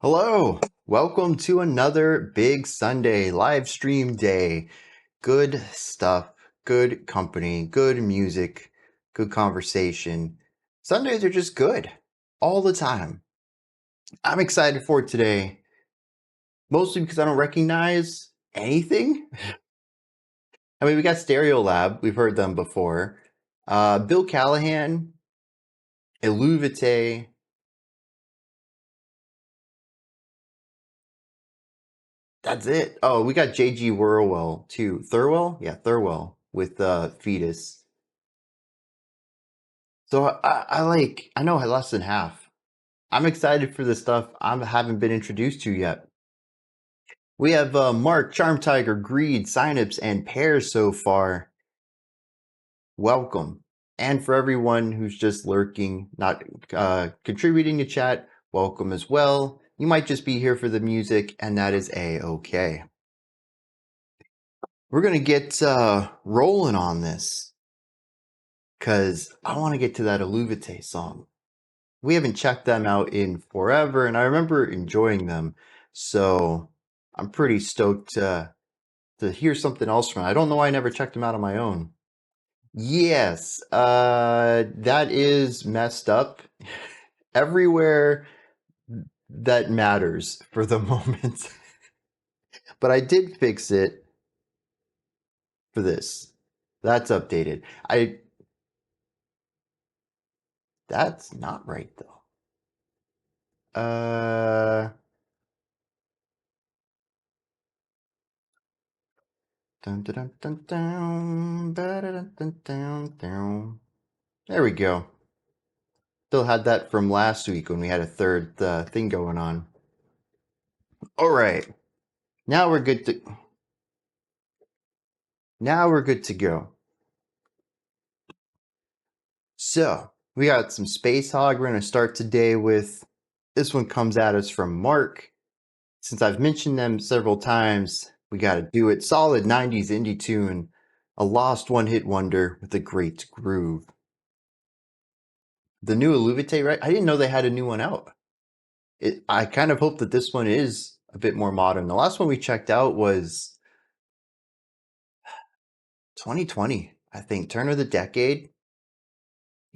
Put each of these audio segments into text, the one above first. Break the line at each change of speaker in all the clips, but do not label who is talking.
Hello, welcome to another big Sunday live stream day. Good stuff, good company, good music, good conversation. Sundays are just good all the time. I'm excited for today, mostly because I don't recognize anything. I mean, we got Stereolab, we've heard them before. Bill Callahan, Eluveitie. That's it. Oh, we got J.G. Whirlwell too. Thurwell? Yeah, Thurwell with Foetus. So I know less than half. I'm excited for the stuff I haven't been introduced to yet. We have Mark, Charm Tiger, Greed, Synapse, and Pears so far. Welcome. And for everyone who's just lurking, not contributing to chat, welcome as well. You might just be here for the music, and that is A-okay. We're going to get rolling on this, because I want to get to that Eluveitie song. We haven't checked them out in forever, and I remember enjoying them, so I'm pretty stoked to hear something else from it. I don't know why I never checked them out on my own. Yes, that is messed up everywhere that matters for the moment. But I did fix it for this. That's updated. That's not right though. Dun, dun, dun, dun, dun, dun, dun, dun, dun. There we go. Still had that from last week when we had a third thing going on. All right. Now we're good to go. So we got some SpaceHog. We're going to start today with this one. Comes at us from Mark. Since I've mentioned them several times, we got to do it. Solid 90s indie tune, a lost one-hit wonder with a great groove. The new Eluveitie, right? I didn't know they had a new one out. I kind of hope that this one is a bit more modern. The last one we checked out was 2020, I think, turn of the decade.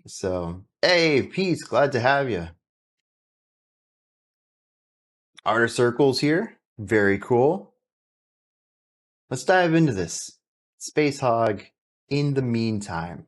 So, hey, peace, glad to have you. Outer Circles here, very cool. Let's dive into this. SpaceHog, In the Meantime.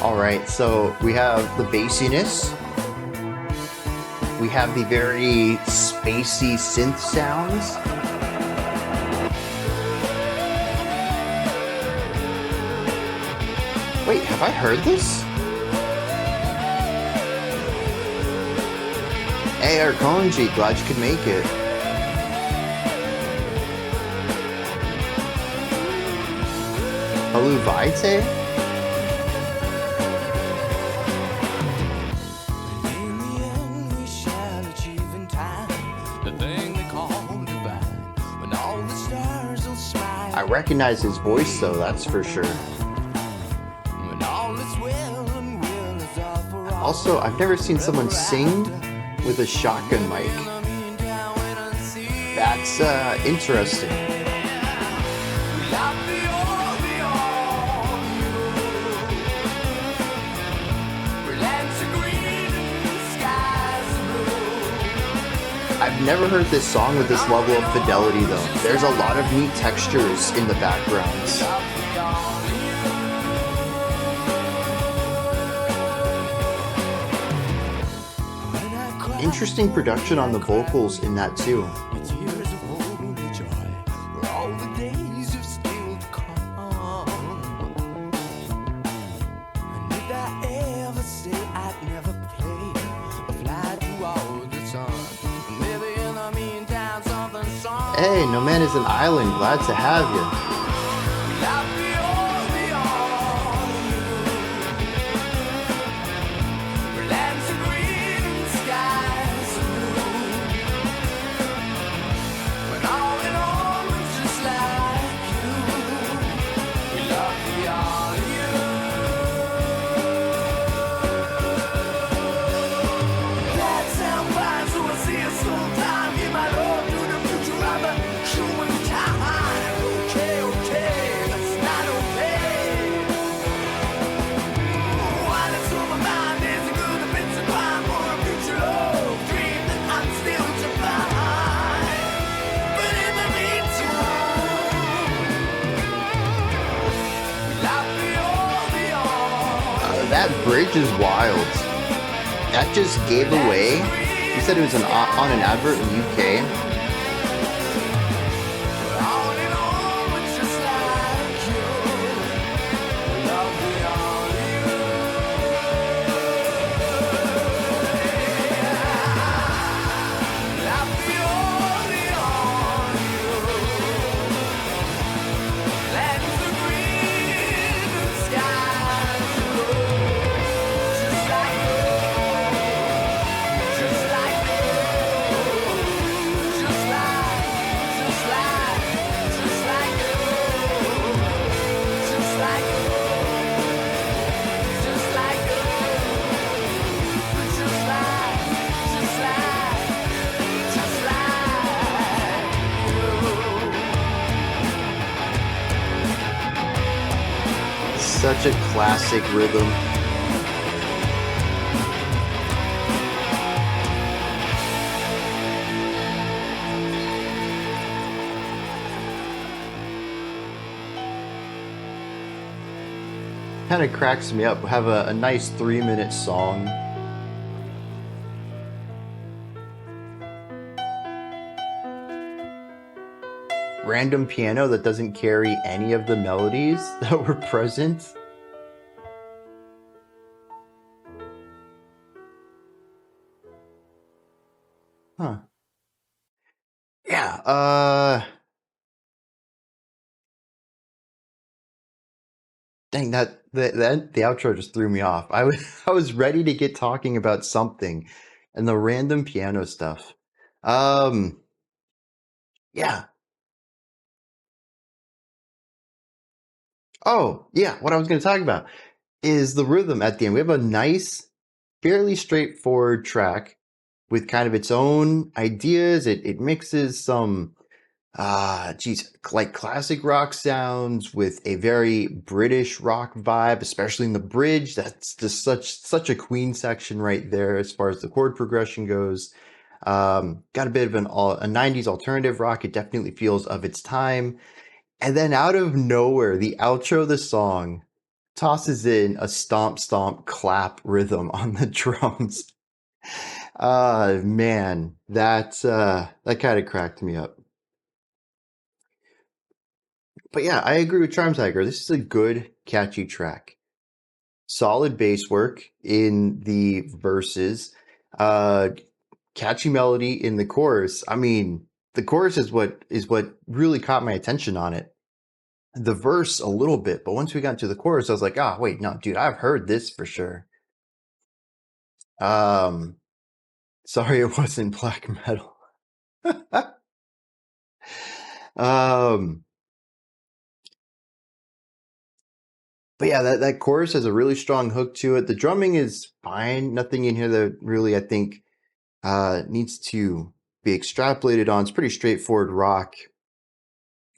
All right, so we have the bassiness. We have the very spacey synth sounds. Wait, have I heard this? Hey, Arkonji, glad you could make it. Eluveitie? I recognize his voice though, that's for sure. Also, I've never seen someone sing with a shotgun mic. That's interesting. I've never heard this song with this level of fidelity though. There's a lot of neat textures in the backgrounds. Interesting production on the vocals in that too. Hey, No Man is an Island. Glad to have you. That bridge is wild. That just gave away. You said it was on an advert in the UK. Such a classic rhythm. Kind of cracks me up. Have a nice 3-minute song. Random piano that doesn't carry any of the melodies that were present. Huh. Yeah, dang, the outro just threw me off. I was ready to get talking about something, and the random piano stuff. Yeah. Oh, yeah. What I was going to talk about is the rhythm at the end. We have a nice, fairly straightforward track with kind of its own ideas. It mixes some like classic rock sounds with a very British rock vibe, especially in the bridge. That's just such a Queen section right there as far as the chord progression goes. Got a bit of a 90s alternative rock. It definitely feels of its time. And then out of nowhere, the outro of the song tosses in a stomp stomp clap rhythm on the drums. Man, that kind of cracked me up. But yeah, I agree with Charm Tiger. This is a good, catchy track. Solid bass work in the verses. Catchy melody in the chorus. I mean, the chorus is what really caught my attention on it. The verse a little bit, but once we got to the chorus, I was like, oh wait, no, dude, I've heard this for sure. Sorry it wasn't black metal. But yeah, that chorus has a really strong hook to it. The drumming is fine. Nothing in here that really, I think, needs to be extrapolated on. It's pretty straightforward rock.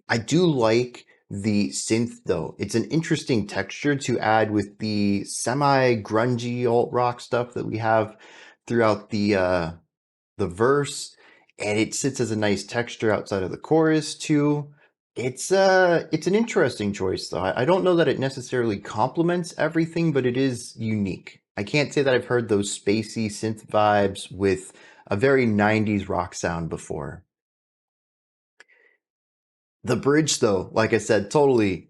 I do like the synth though. It's an interesting texture to add with the semi-grungy alt rock stuff that we have throughout the verse, and it sits as a nice texture outside of the chorus too. It's an interesting choice though. I don't know that it necessarily complements everything, but it is unique. I can't say that I've heard those spacey synth vibes with a very 90s rock sound before. The bridge though, like I said, totally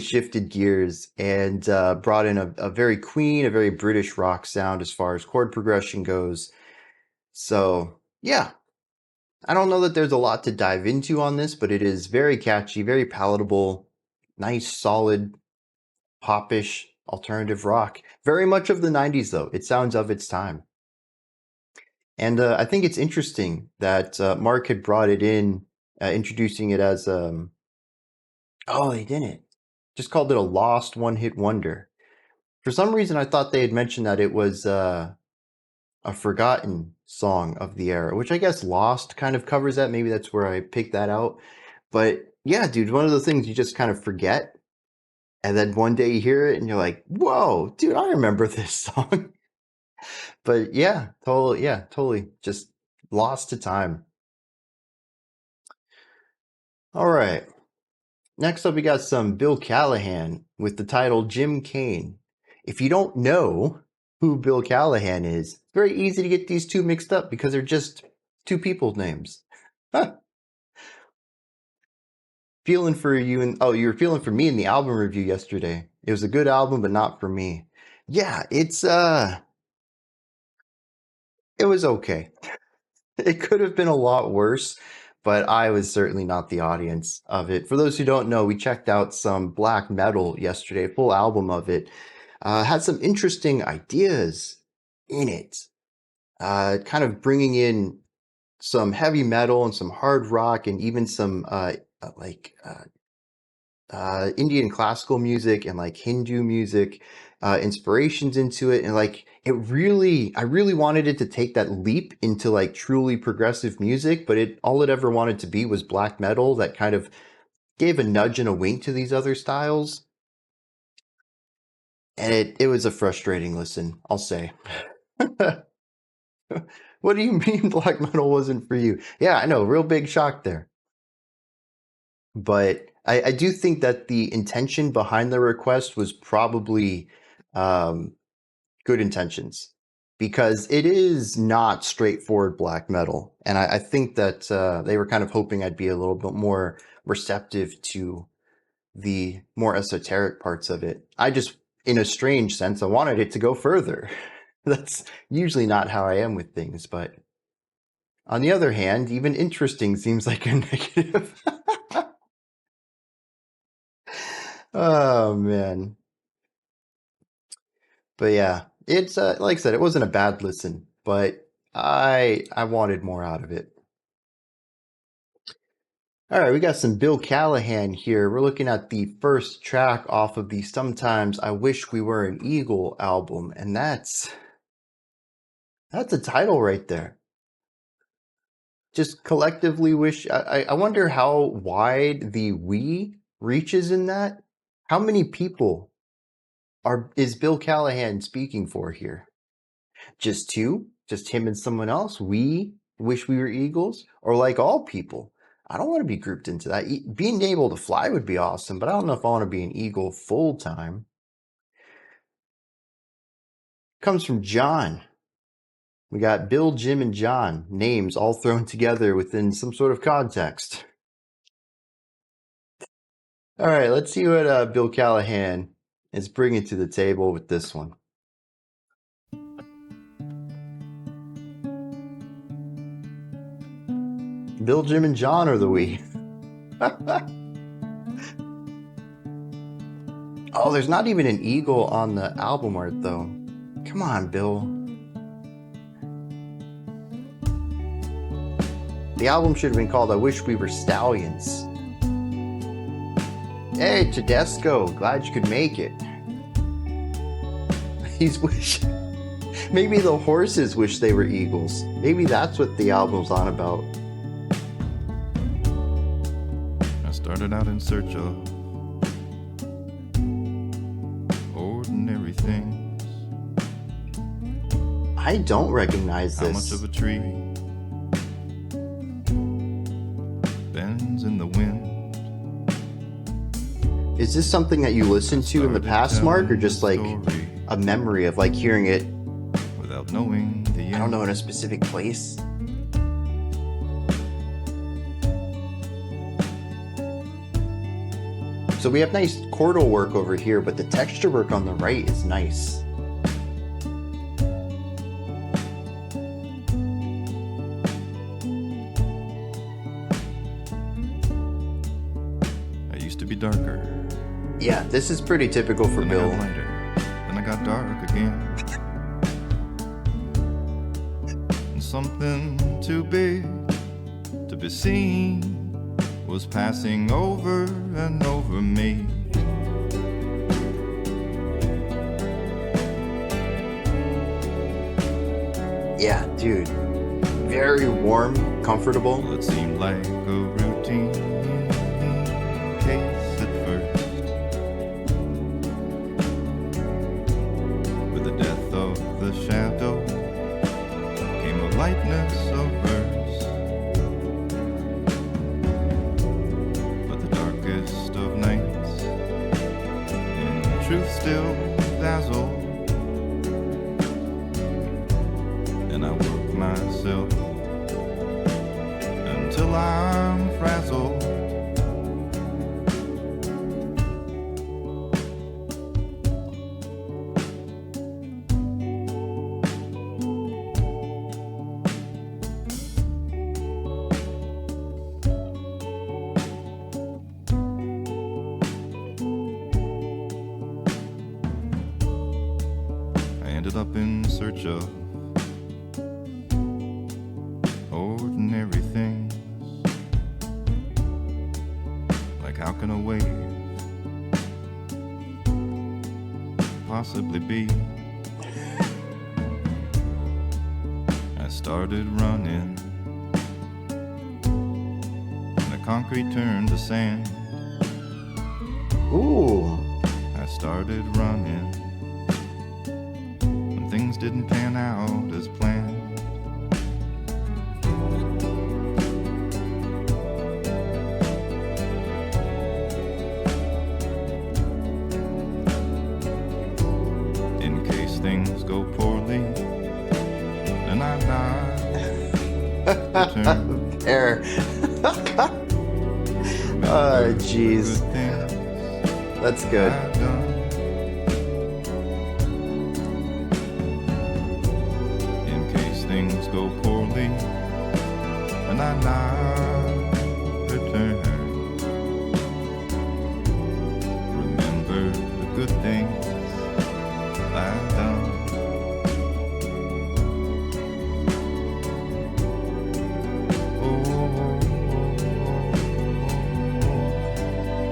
shifted gears and brought in a very Queen, a very British rock sound as far as chord progression goes. So yeah, I don't know that there's a lot to dive into on this, but it is very catchy, very palatable, nice, solid, popish alternative rock. Very much of the 90s, though. It sounds of its time. And I think it's interesting that Mark had brought it in, introducing it as, oh, they didn't. Just called it a lost one-hit wonder. For some reason, I thought they had mentioned that it was a forgotten song of the era, which I guess Lost kind of covers that. Maybe that's where I picked that out. But yeah, dude, one of the things you just kind of forget. And then one day you hear it and you're like, whoa, dude, I remember this song. But yeah, totally. Just lost to time. All right. Next up, we got some Bill Callahan with the title Jim Cain. if you don't know who Bill Callahan is, it's very easy to get these two mixed up because they're just two people's names. Feeling for you, and you were feeling for me in the album review yesterday. It was a good album, but not for me. Yeah, it was okay. It could have been a lot worse, but I was certainly not the audience of it. For those who don't know, we checked out some black metal yesterday, a full album of it. Had some interesting ideas in it. Kind of bringing in some heavy metal and some hard rock and even some Indian classical music and like Hindu music inspirations into it. And like I really wanted it to take that leap into like truly progressive music, but all it ever wanted to be was black metal that kind of gave a nudge and a wink to these other styles. And it was a frustrating listen, I'll say. What do you mean black metal wasn't for you? Yeah, I know, real big shock there. But I do think that the intention behind the request was probably good intentions, because it is not straightforward black metal. And I think that they were kind of hoping I'd be a little bit more receptive to the more esoteric parts of it. I just, in a strange sense, I wanted it to go further. That's usually not how I am with things, but on the other hand, even interesting seems like a negative. Oh, man. But yeah, it's like I said, it wasn't a bad listen, but I wanted more out of it. All right, we got some Bill Callahan here. We're looking at the first track off of the Sometimes I Wish We Were an Eagle album, and that's a title right there. Just collectively wish. I wonder how wide the we reaches in that. How many people is Bill Callahan speaking for here? Just two? Just him and someone else? We wish we were eagles? Or like all people? I don't want to be grouped into that. Being able to fly would be awesome, but I don't know if I want to be an eagle full time. Comes from John. We got Bill, Jim, and John. Names all thrown together within some sort of context. All right, let's see what Bill Callahan is bringing to the table with this one. Bill, Jim, and John are the we. Oh, there's not even an eagle on the album art, though. Come on, Bill. The album should have been called I Wish We Were Stallions. Hey, Tedesco, glad you could make it. He's wishing. Maybe the horses wish they were eagles. Maybe that's what the album's on about.
I started out in search of ordinary things.
I don't recognize this.
How much of a tree bends in the wind?
Is this something that you listened to in the past, Mark, or just like a memory of like hearing it
without knowing the end?
I don't know, in a specific place? So we have nice chordal work over here, but the texture work on the right is nice.
I used to be darker.
Yeah, this is pretty typical for Bill.
I got lighter, then I got dark again. And something too big to be seen was passing over and over me.
Yeah, dude. Very warm, comfortable.
Well, it seemed like a routine case at first. With the death of the shadow came a lightness of verse. But the darkest of nights in truth still dazzles. up in search of ordinary things. Like how can a wave possibly be? I started running, and the concrete turned to sand.
Ooh.
I started running when things didn't pan out as planned. In case things go poorly, then I return.
There. Oh, jeez. That's good.
In case things go poorly, and I not return. Remember the good things I've done.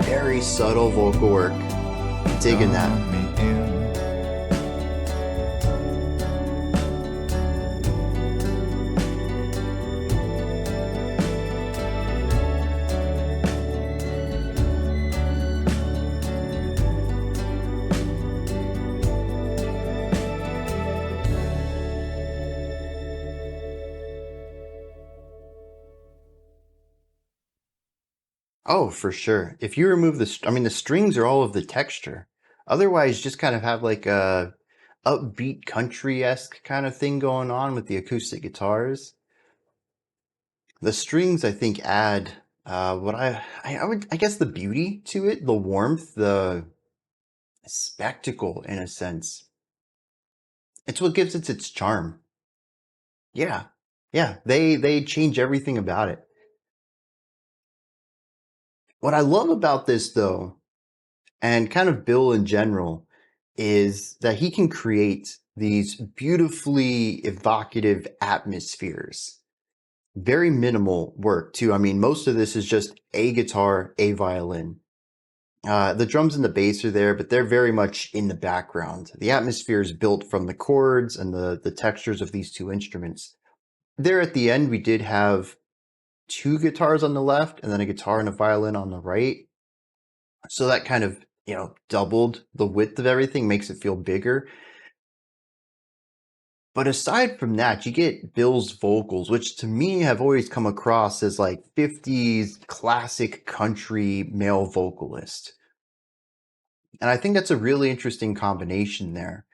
Very subtle vocal work. Digging that. Oh, for sure. If you remove the strings are all of the texture. Otherwise, just kind of have like a upbeat country-esque kind of thing going on with the acoustic guitars. The strings, I think, add what I guess the beauty to it, the warmth, the spectacle in a sense. It's what gives it its charm. Yeah. Yeah, they change everything about it. What I love about this though, and kind of Bill in general, is that he can create these beautifully evocative atmospheres. Very minimal work too. I mean, most of this is just a guitar, a violin. The drums and the bass are there, but they're very much in the background. The atmosphere is built from the chords and the textures of these two instruments. There at the end, we did have two guitars on the left and then a guitar and a violin on the right. So that kind of, doubled the width of everything, makes it feel bigger. But aside from that, you get Bill's vocals, which to me have always come across as like 50s classic country male vocalist. And I think that's a really interesting combination there.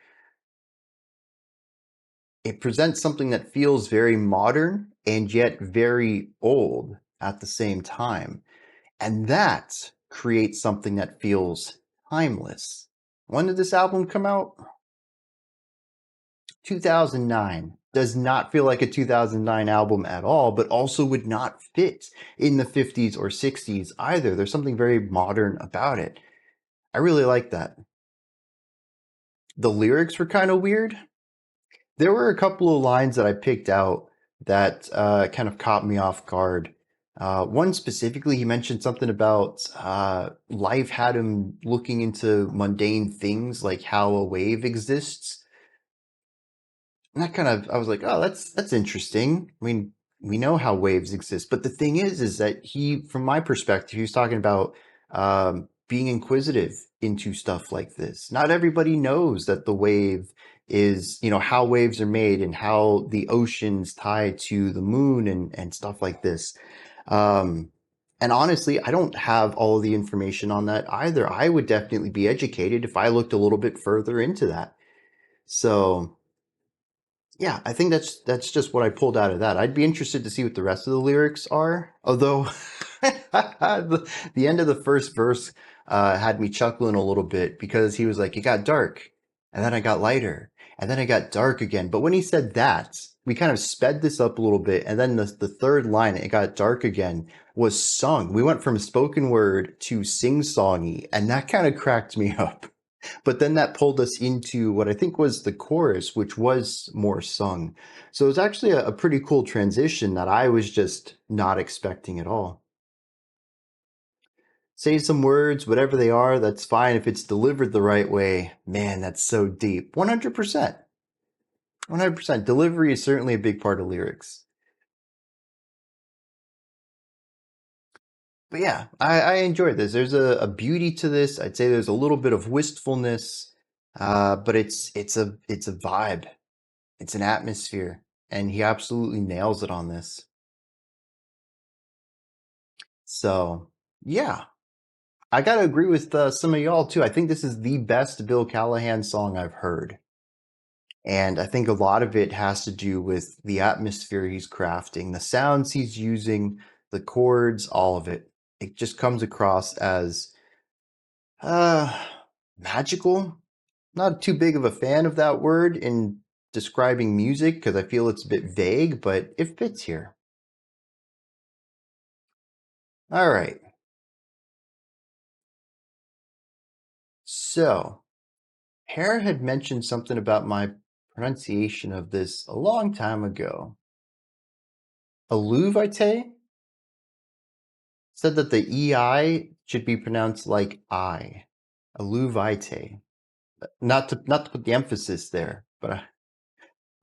It presents something that feels very modern and yet very old at the same time. And that creates something that feels timeless. When did this album come out? 2009. Does not feel like a 2009 album at all, but also would not fit in the 50s or 60s either. There's something very modern about it. I really like that. The lyrics were kind of weird. There were a couple of lines that I picked out that kind of caught me off guard. One specifically, he mentioned something about life had him looking into mundane things, like how a wave exists. And that kind of, I was like, oh, that's interesting. I mean, we know how waves exist, but the thing is that from my perspective, he was talking about being inquisitive into stuff like this. Not everybody knows that the wave is, how waves are made and how the oceans tie to the moon and stuff like this. And honestly, I don't have all of the information on that either. I would definitely be educated if I looked a little bit further into that. So yeah, I think that's just what I pulled out of that. I'd be interested to see what the rest of the lyrics are. Although the end of the first verse had me chuckling a little bit because he was like, it got dark and then I got lighter and then I got dark again. But when he said that, we kind of sped this up a little bit. And then the third line, it got dark again, was sung. We went from spoken word to sing-songy, and that kind of cracked me up. But then that pulled us into what I think was the chorus, which was more sung. So it was actually a pretty cool transition that I was just not expecting at all. Say some words, whatever they are, that's fine if it's delivered the right way. Man, that's so deep. 100%. 100%. Delivery is certainly a big part of lyrics. But yeah, I enjoyed this. There's a beauty to this. I'd say there's a little bit of wistfulness, but it's a vibe. It's an atmosphere, and he absolutely nails it on this. So yeah, I gotta agree with some of y'all too. I think this is the best Bill Callahan song I've heard. And I think a lot of it has to do with the atmosphere he's crafting, the sounds he's using, the chords, all of it. It just comes across as magical. Not too big of a fan of that word in describing music because I feel it's a bit vague, but it fits here. All right. So, Hera had mentioned something about my pronunciation of this a long time ago. Eluveitie said that the EI should be pronounced like I. Eluveitie. Not to put the emphasis there, but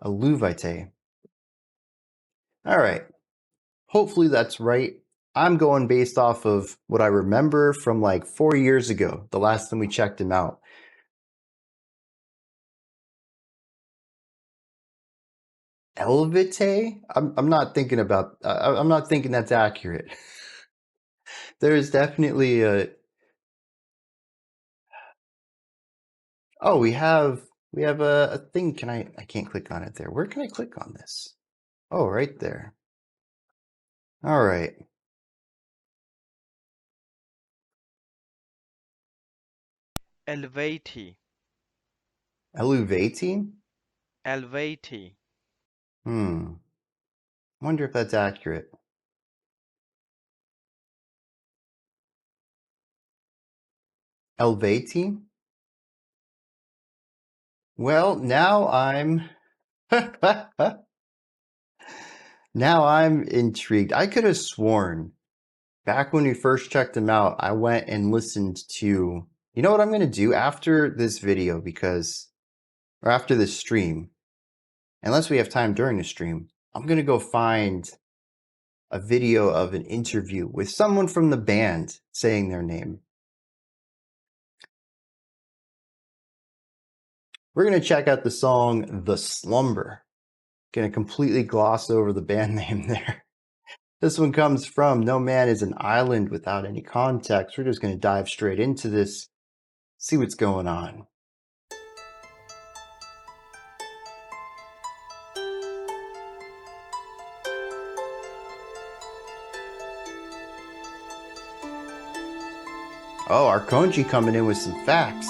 Eluveitie. All right. Hopefully that's right. I'm going based off of what I remember from like 4 years ago, the last time we checked him out. Eluveitie? I'm not thinking about. I'm not thinking that's accurate. There is definitely a. Oh, we have a thing. Can I can't click on it there. Where can I click on this? Oh, right there. All right.
Eluveitie.
Eluveitie?
Eluveitie.
Wonder if that's accurate. Eluveitie? Well, now I'm now I'm intrigued. I could have sworn back when we first checked him out, I went and listened to, you know what I'm going to do after this video or after this stream, unless we have time during the stream, I'm going to go find a video of an interview with someone from the band saying their name. We're going to check out the song The Slumber. Going to completely gloss over the band name there. This one comes from No Man is an Island without any context. We're just going to dive straight into this, see what's going on. Oh, our Konji coming in with some facts.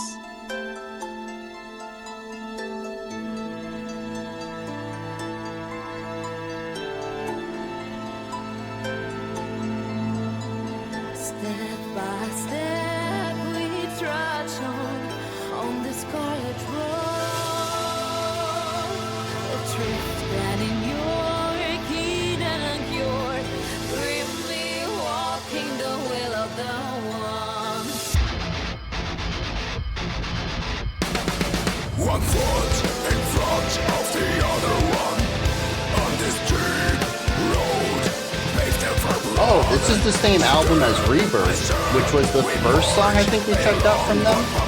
Oh, this is the same album as Rebirth, which was the first song I think we checked out from them.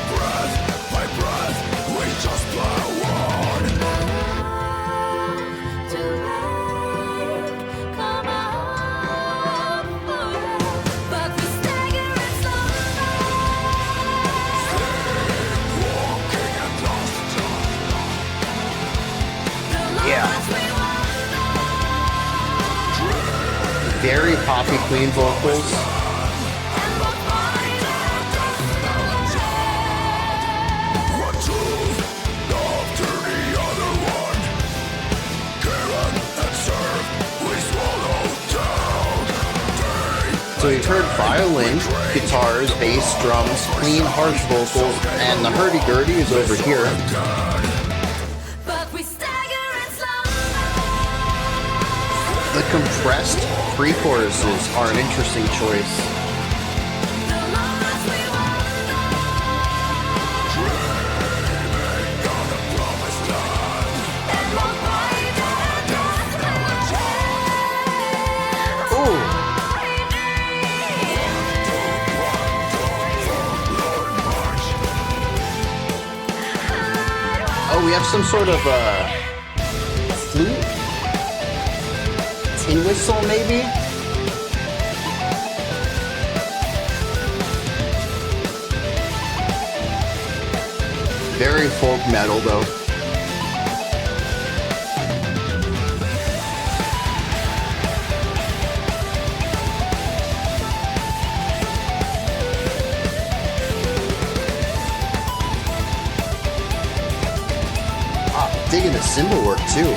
Very poppy, clean vocals. So we've heard violin, guitars, bass, drums, clean, harsh vocals, and the hurdy-gurdy is over here. The compressed pre-choruses are an interesting choice. Oh, we have some sort of flute? Tin whistle, maybe? Very folk metal, though. Digging the cymbal work too.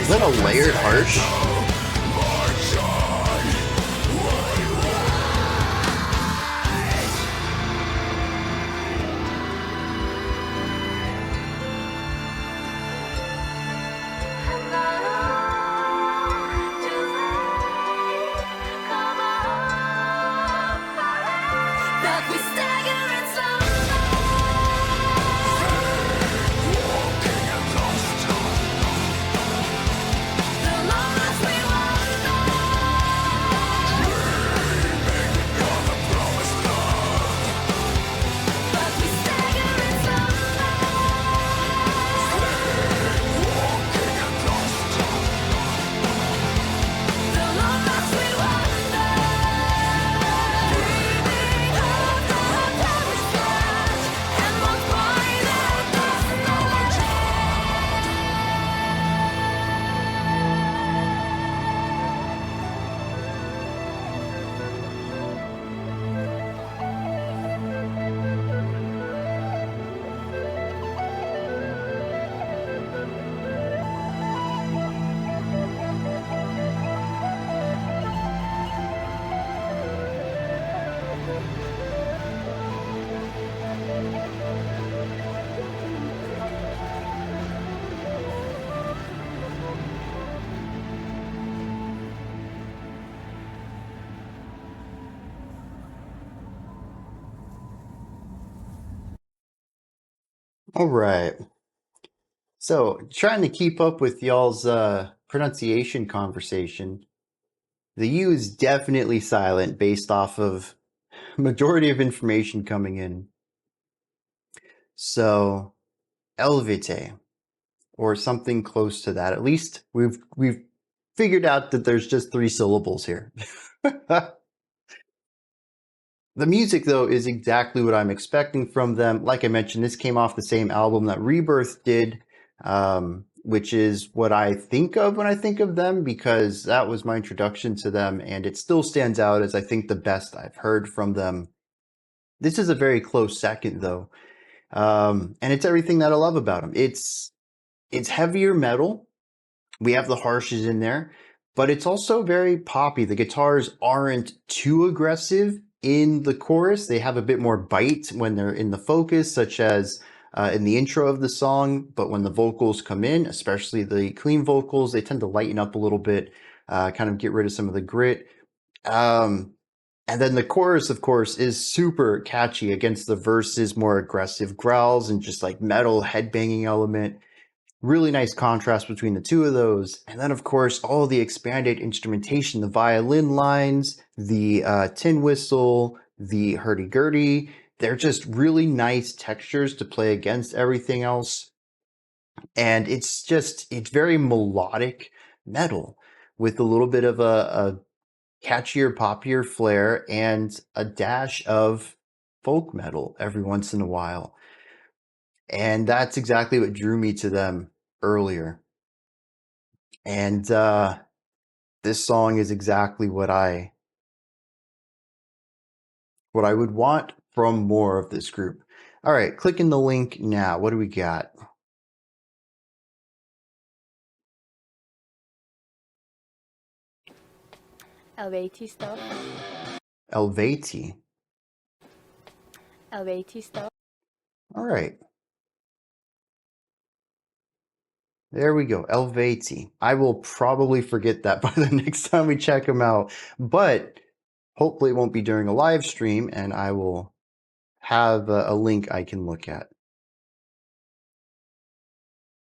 Is that a layered harsh? All right. So, trying to keep up with y'all's pronunciation conversation. The U is definitely silent based off of majority of information coming in. So, Eluveitie, or something close to that. At least we've figured out that there's just 3 syllables here. The music, though, is exactly what I'm expecting from them. Like I mentioned, this came off the same album that Rebirth did, which is what I think of when I think of them, because that was my introduction to them, and it still stands out as I think the best I've heard from them. This is a very close second, though, and it's everything that I love about them. It's heavier metal. We have the harshes in there, but it's also very poppy. The guitars aren't too aggressive in the chorus. They have a bit more bite when they're in the focus, such as in the intro of the song. But when the vocals come in, especially the clean vocals, they tend to lighten up a little bit, kind of get rid of some of the grit. And then the chorus, of course, is super catchy against the verses, more aggressive growls and just like metal headbanging element. Really nice contrast between the two of those. And then, of course, all the expanded instrumentation, the violin lines, the tin whistle, the hurdy-gurdy. They're just really nice textures to play against everything else. And it's very melodic metal with a little bit of a catchier, poppier flair, and a dash of folk metal every once in a while. And that's exactly what drew me to them earlier. And this song is exactly what I would want from more of this group. All right, clicking the link now. What do we got?
Eluveitie stuff.
Eluveitie.
Eluveitie stuff.
All right. There we go. Eluveitie. I will probably forget that by the next time we check them out, but hopefully it won't be during a live stream, and I will have a link I can look at.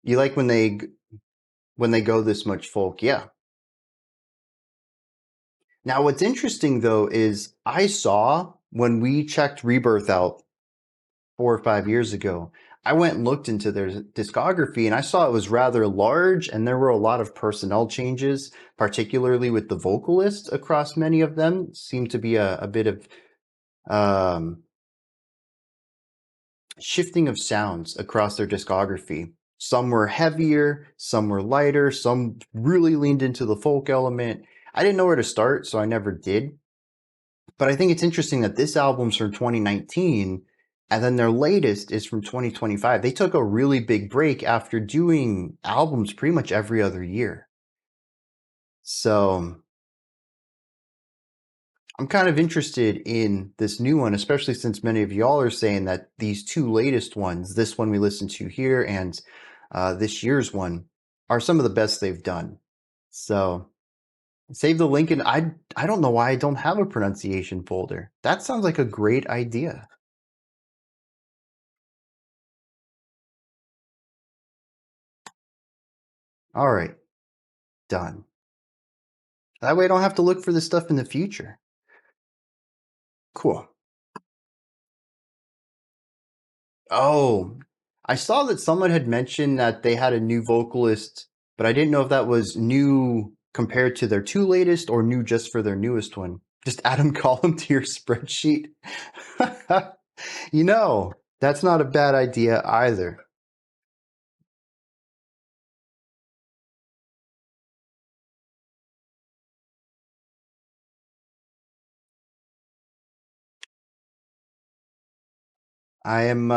You like when they go this much folk? Yeah. Now, what's interesting though is I saw when we checked Rebirth out 4 or 5 years ago, I went and looked into their discography and I saw it was rather large and there were a lot of personnel changes, particularly with the vocalist across many of them. Seemed to be a bit of shifting of sounds across their discography. Some were heavier, some were lighter, some really leaned into the folk element. I didn't know where to start, so I never did. But I think it's interesting that this album's from 2019, and then their latest is from 2025. They took a really big break after doing albums pretty much every other year. So I'm kind of interested in this new one, especially since many of y'all are saying that these two latest ones, this one we listened to here and this year's one, are some of the best they've done. So save the link, and I don't know why I don't have a pronunciation folder. That sounds like a great idea. All right, done. That way I don't have to look for this stuff in the future. Cool. Oh, I saw that someone had mentioned that they had a new vocalist, but I didn't know if that was new compared to their two latest or new just for their newest one. Just add them column to your spreadsheet. You know, that's not a bad idea either. I'm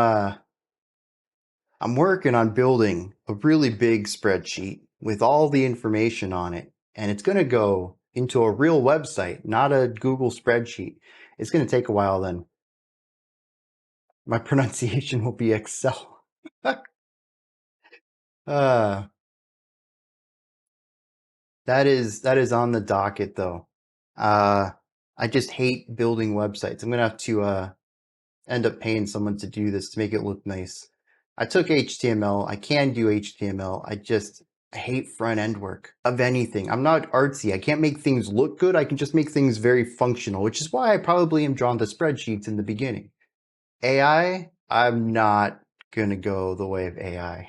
working on building a really big spreadsheet with all the information on it, and it's going to go into a real website, not a Google spreadsheet. It's going to take a while then. My pronunciation will be Excel. That is on the docket though. I just hate building websites. I'm going to have to end up paying someone to do this to make it look nice. I took HTML. I can do HTML. I hate front end work of anything. I'm not artsy. I can't make things look good. I can just make things very functional, which is why I probably am drawn to spreadsheets in the beginning. AI, I'm not going to go the way of AI.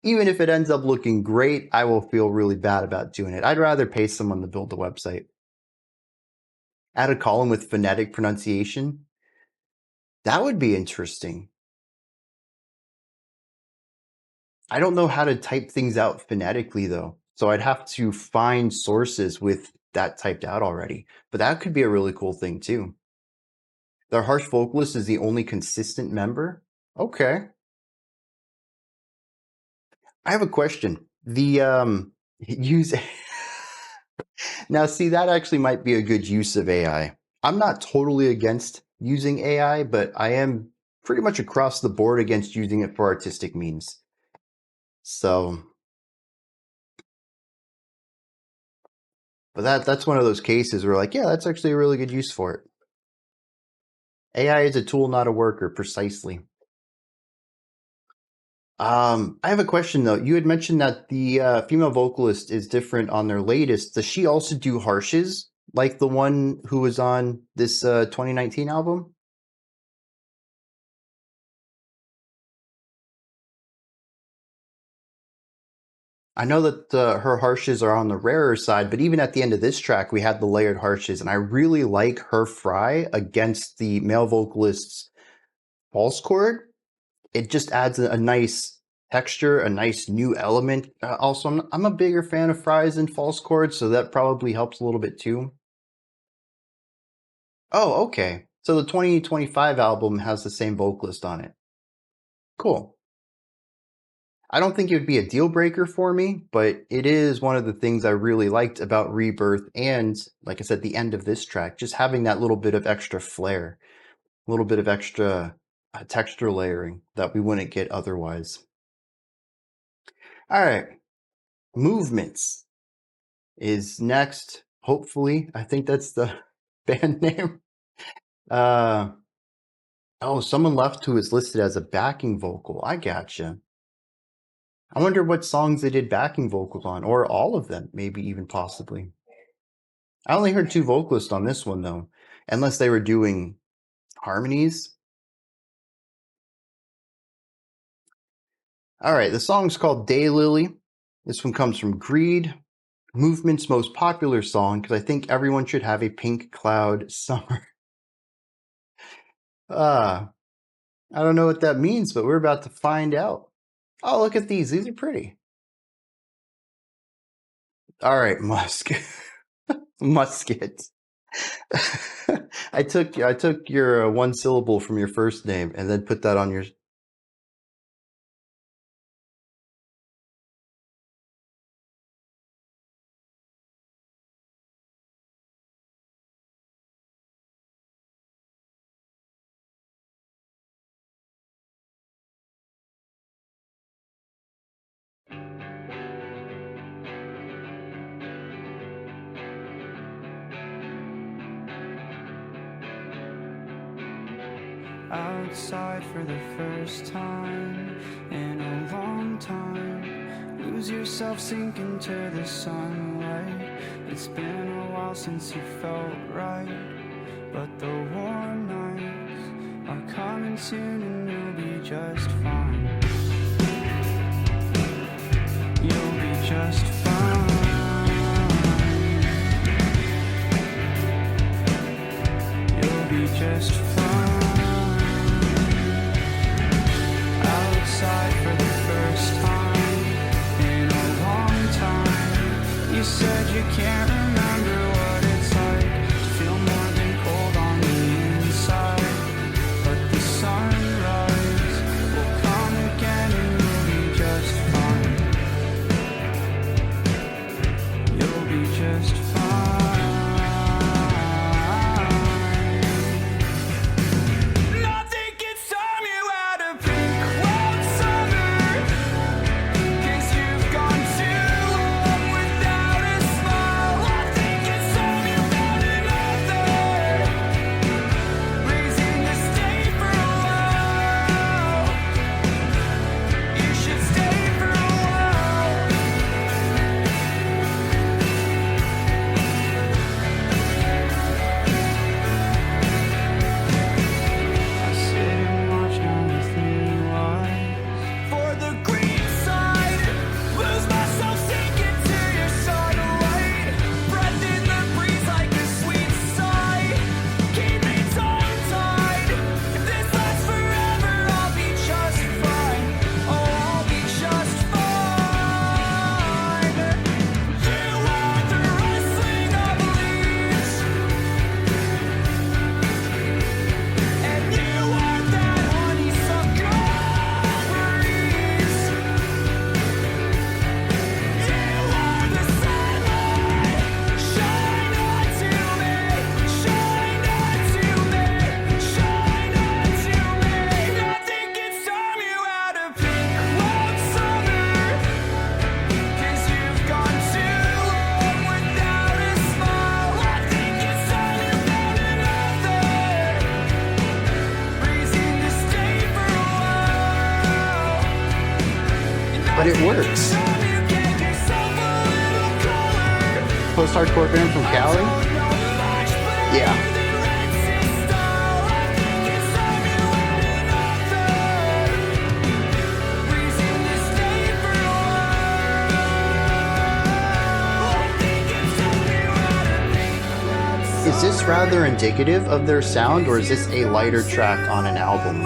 Even if it ends up looking great, I will feel really bad about doing it. I'd rather pay someone to build the website. Add a column with phonetic pronunciation. That would be interesting. I don't know how to type things out phonetically though. So I'd have to find sources with that typed out already. But that could be a really cool thing too. Their harsh vocalist is the only consistent member? Okay. I have a question. The use now see that actually might be a good use of AI. I'm not totally against using AI, but I am pretty much across the board against using it for artistic means. So but that's one of those cases where like, yeah, that's actually a really good use for it. AI is a tool, not a worker, precisely. I have a question though. You had mentioned that the female vocalist is different on their latest. Does she also do harshes like the one who was on this 2019 album? I know that her harshes are on the rarer side, but even at the end of this track, we had the layered harshes, and I really like her fry against the male vocalist's false chord. It just adds a nice texture, a nice new element. Also, I'm a bigger fan of fries and false chords, so that probably helps a little bit too. Oh, okay. So the 2025 album has the same vocalist on it. Cool. I don't think it would be a deal breaker for me, but it is one of the things I really liked about Rebirth and, like I said, the end of this track, just having that little bit of extra flair, a little bit of extra texture layering that we wouldn't get otherwise. All right, Movements is next. Hopefully, I think that's the band name. Oh, someone left who is listed as a backing vocal. I gotcha. I wonder what songs they did backing vocals on, or all of them, maybe even possibly. I only heard 2 vocalists on this one, though, unless they were doing harmonies. All right, the song's called Daylily. This one comes from Greed, Movement's most popular song, because I think everyone should have a pink cloud summer. I don't know what that means, but we're about to find out. Oh, look at these. These are pretty. All right, Musk. Musket. I took your 1 syllable from your first name and then put that on your...
Outside for the first time in a long time. Lose yourself, sink into the sunlight. It's been a while since you felt right, but the warm nights are coming soon and you'll be just fine. You'll be just fine. You'll be just fine. Outside for the first time in a long time. You said you can't remember what it's like to feel more than cold on the inside. But the sunrise will come again and you'll be just fine. You'll be just fine.
But it works. Post-hardcore band from Cali? Yeah. rather indicative of their sound, or is this a lighter track on an album?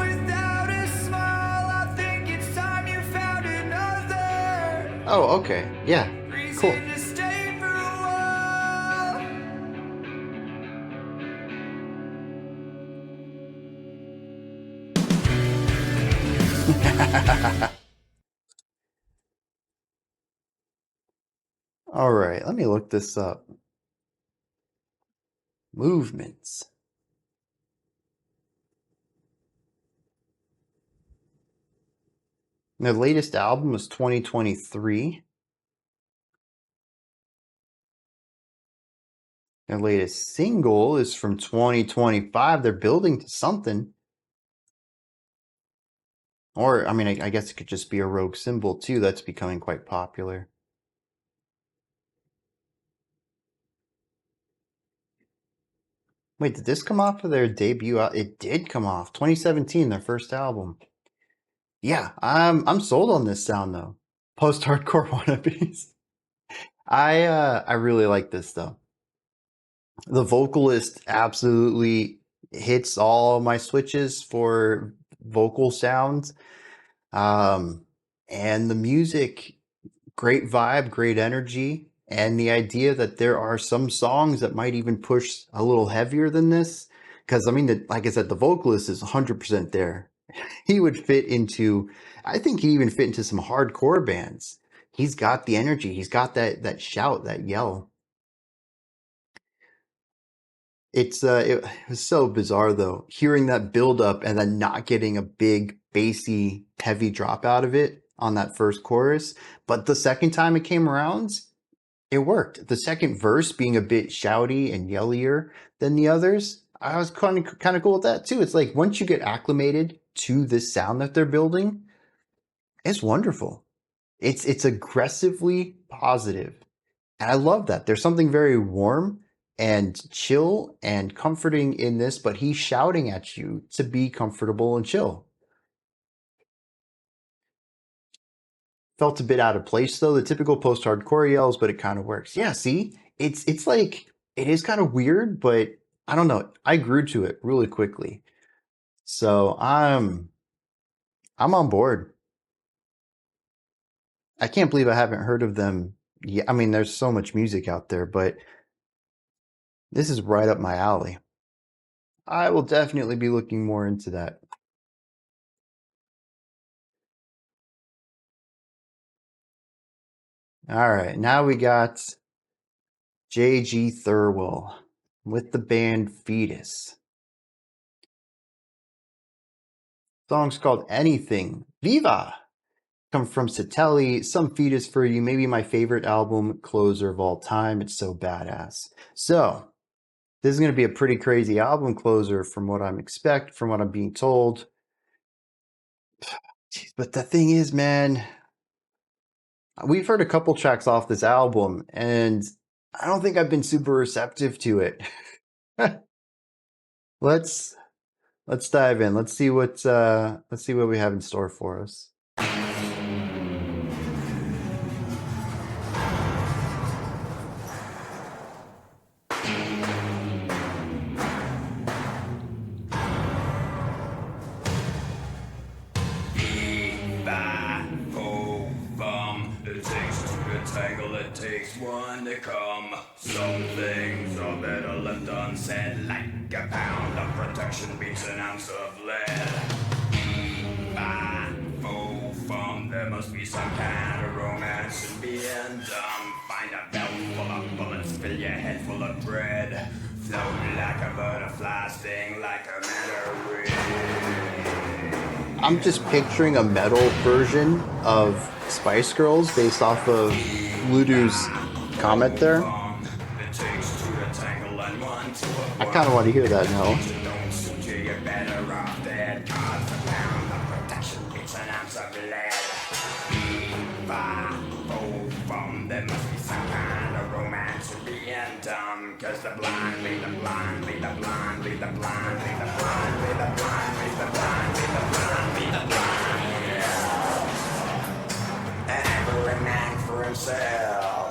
Oh, okay. Yeah. Cool. All right, let me look this up. Movements. Their latest album was 2023. Their latest single is from 2025. They're building to something. Or, I mean, I guess it could just be a rogue symbol too. That's becoming quite popular. Wait, did this come off of their debut? It did come off. 2017, their first album. Yeah, I'm sold on this sound though. Post-hardcore wannabes. I really like this though. The vocalist absolutely hits all my switches for vocal sounds. And the music, great vibe, great energy, and the idea that there are some songs that might even push a little heavier than this. Because, I mean, like I said, the vocalist is 100% there. He would fit into, I think he even fit into some hardcore bands. He's got the energy. He's got that shout, that yell. It was so bizarre though, hearing that build up and then not getting a big bassy heavy drop out of it on that first chorus. But the second time it came around, it worked. The second verse being a bit shouty and yellier than the others, I was kind of cool with that too. It's like once you get acclimated to this sound that they're building, it's wonderful. It's aggressively positive. And I love that. There's something very warm and chill and comforting in this, but he's shouting at you to be comfortable and chill. Felt a bit out of place though, the typical post-hardcore yells, but it kind of works. Yeah, see? It's like, it is kind of weird, but I don't know. I grew to it really quickly. So I'm on board. I can't believe I haven't heard of them. Yeah, I mean, there's so much music out there, but this is right up my alley. I will definitely be looking more into that. All right, now we got J.G. Thirlwell with the band Foetus. Song's called Anything. Viva! Come from Satelli, some Foetus for you, maybe my favorite album closer of all time. It's so badass. So, this is going to be a pretty crazy album closer from what I'm being told. But the thing is, man, we've heard a couple tracks off this album, and I don't think I've been super receptive to it. Let's dive in. Let's see what we have in store for us.
It takes one to come. Some things are better left unsaid. Like a pound of protection beats an ounce of lead. There must be some kind of romance in being dumb. Find a belt full of bullets, fill your head full of dread. Float like a butterfly, sting like a mandarin.
I'm just picturing a metal version of Spice Girls based off of Ludu's comment there. I kind of want to hear that now. There must be some kind of romance in being dumb. Cause the blind lead the blind, lead the blind, lead the blind, lead the blind, lead the blind, lead the blind, lead the blind, lead the blind, yeah. And every man for himself.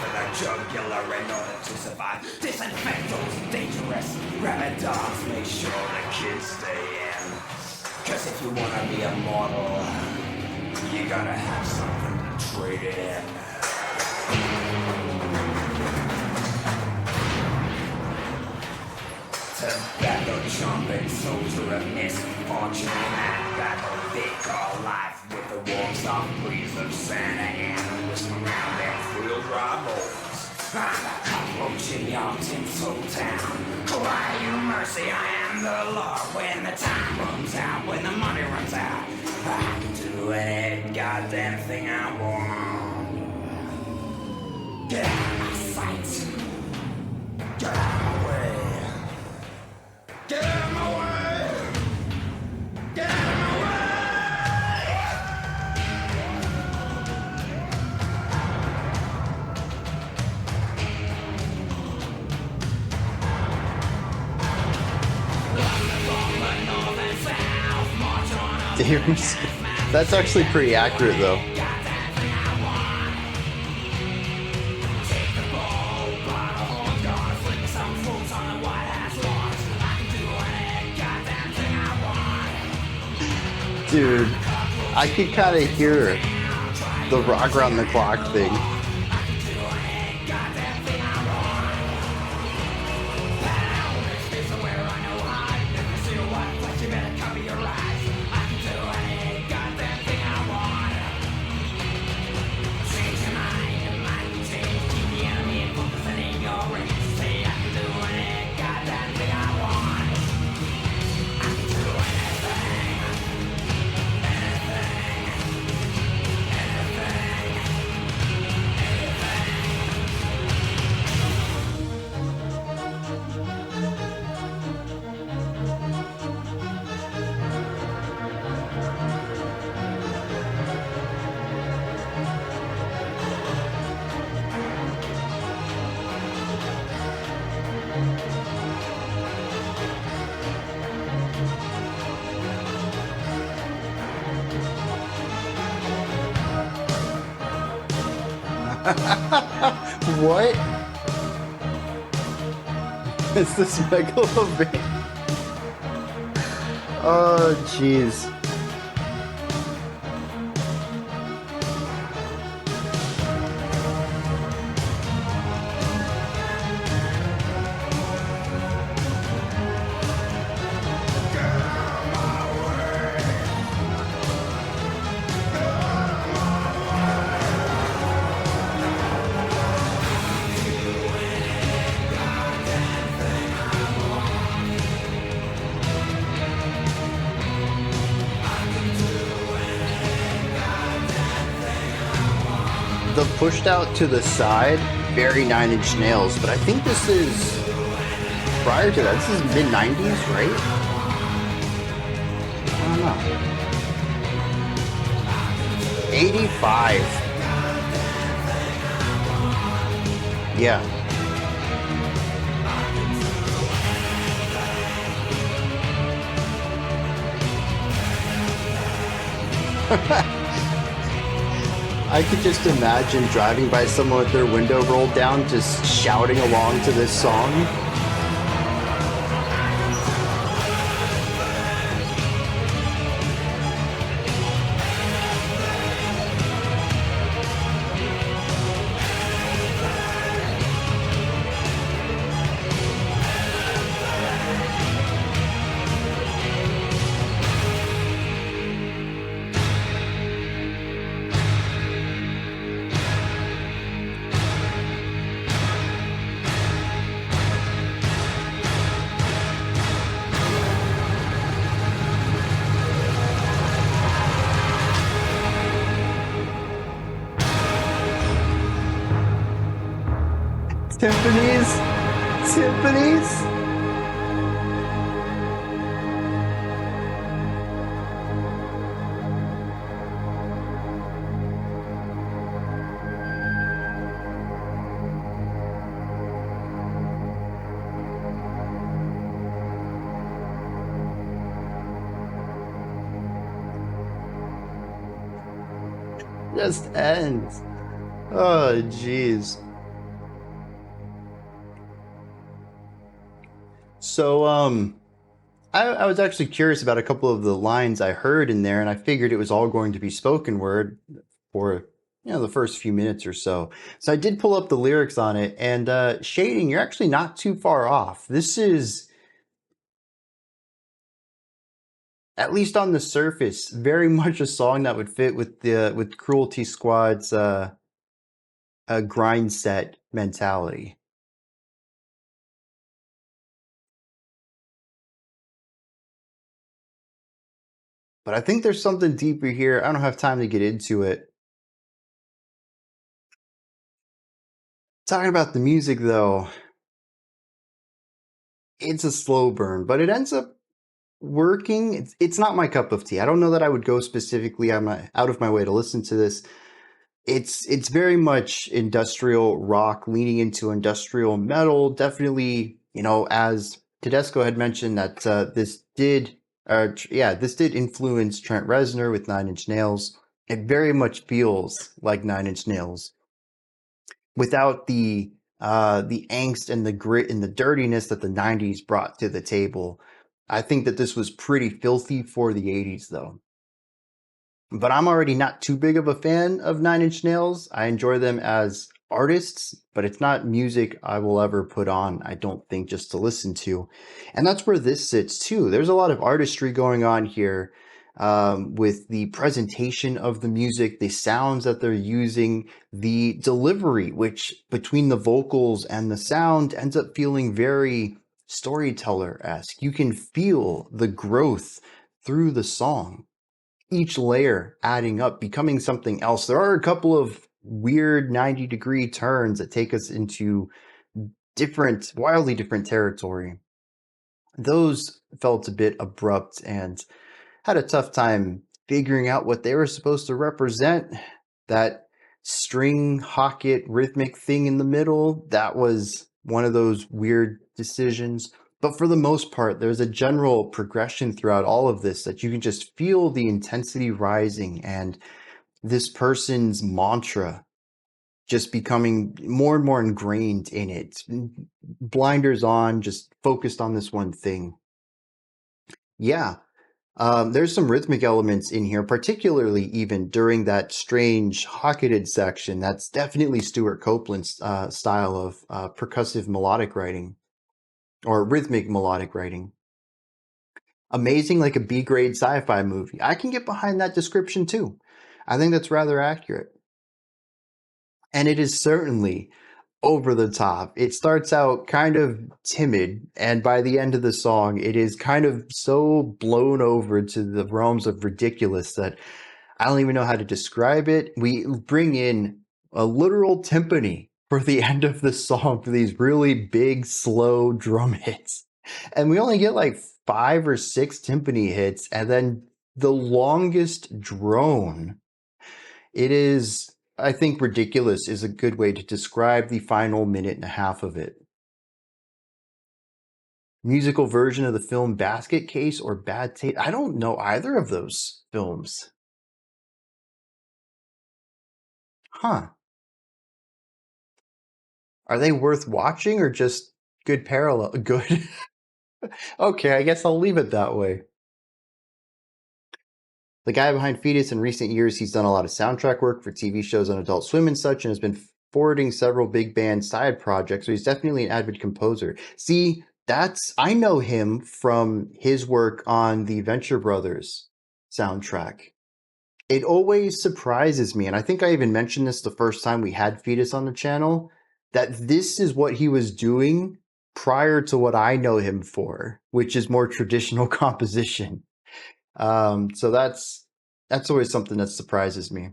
for the jugular in order to survive. Disinfect those dangerous rabbit dogs. Make sure the kids stay in. Cause if you wanna be immortal, you gotta have something to trade in. Tobacco chomping soldier of misfortune and battle they call life with the warm soft breeze of Santa Ana whistling around their wheel drive boys. I'm the cockroach in your tinsel town. Why you mercy, I am the Lord. When the time runs out, when the money runs out, I can do any goddamn thing I want. Get out of my sight. Get out of my way. Get out of my way! Get out of my way!
That's actually pretty accurate, though. Dude, I could kind of hear the rock around the clock thing. What? Is this Eluveitie? Oh, jeez. The pushed out to the side, very Nine Inch Nails, but I think this is prior to that. This is mid-90s, right? I don't know. 85. Yeah. I could just imagine driving by someone with their window rolled down, just shouting along to this song. Tiffany's. Just ends. Oh, jeez. So, I was actually curious about a couple of the lines I heard in there, and I figured it was all going to be spoken word for, the first few minutes or so. So I did pull up the lyrics on it, and Shading, you're actually not too far off. This is, at least on the surface, very much a song that would fit with Cruelty Squad's grind set mentality. But I think there's something deeper here. I don't have time to get into it. Talking about the music, though, it's a slow burn, but it ends up working. It's not my cup of tea. I don't know that I would go specifically out of my way to listen to this. It's very much industrial rock, leaning into industrial metal. Definitely, as Tedesco had mentioned that this did influence Trent Reznor with Nine Inch Nails. It very much feels like Nine Inch Nails without the angst and the grit and the dirtiness that the 90s brought to the table. I think that this was pretty filthy for the 80s, though. But I'm already not too big of a fan of Nine Inch Nails. I enjoy them as artists, but it's not music I will ever put on, I don't think, just to listen to. And that's where this sits, too. There's a lot of artistry going on here with the presentation of the music, the sounds that they're using, the delivery, which between the vocals and the sound ends up feeling very storyteller-esque. You can feel the growth through the song, each layer adding up, becoming something else. There are a couple of weird 90-degree turns that take us into wildly different territory. Those felt a bit abrupt and had a tough time figuring out what they were supposed to represent. That string hocket rhythmic thing in the middle, that was one of those weird decisions. But for the most part, there's a general progression throughout all of this that you can just feel the intensity rising and this person's mantra just becoming more and more ingrained in it. Blinders on, just focused on this one thing. Yeah, there's some rhythmic elements in here, particularly even during that strange hocketed section. That's definitely Stuart Copeland's style of percussive melodic writing, or rhythmic melodic writing. Amazing, like a B-grade sci-fi movie. I can get behind that description too. I think that's rather accurate. And it is certainly over the top. It starts out kind of timid, and by the end of the song, it is kind of so blown over to the realms of ridiculous that I don't even know how to describe it. We bring in a literal timpani for the end of the song for these really big, slow drum hits. And we only get like 5 or 6 timpani hits, and then the longest drone. It is, I think, ridiculous is a good way to describe the final minute and a half of it. Musical version of the film Basket Case or Bad Taste. I don't know either of those films. Huh. Are they worth watching or just good parallel? Good. Okay, I guess I'll leave it that way. The guy behind Foetus, in recent years, he's done a lot of soundtrack work for TV shows on Adult Swim and such, and has been forwarding several big band side projects, so he's definitely an avid composer. See, I know him from his work on the Venture Brothers soundtrack. It always surprises me, and I think I even mentioned this the first time we had Foetus on the channel, that this is what he was doing prior to what I know him for, which is more traditional composition. So that's always something that surprises me.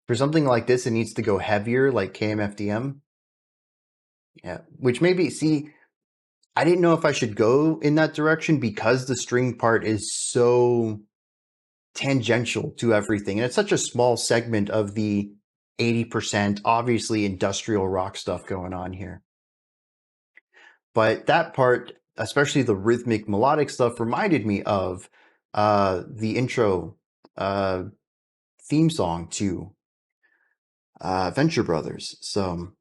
For something like this, it needs to go heavier, like KMFDM. Yeah, which maybe, see, I didn't know if I should go in that direction because the string part is so tangential to everything. And it's such a small segment of the 80%, obviously, industrial rock stuff going on here. But that part, especially the rhythmic melodic stuff, reminded me of the intro theme song to Venture Brothers. So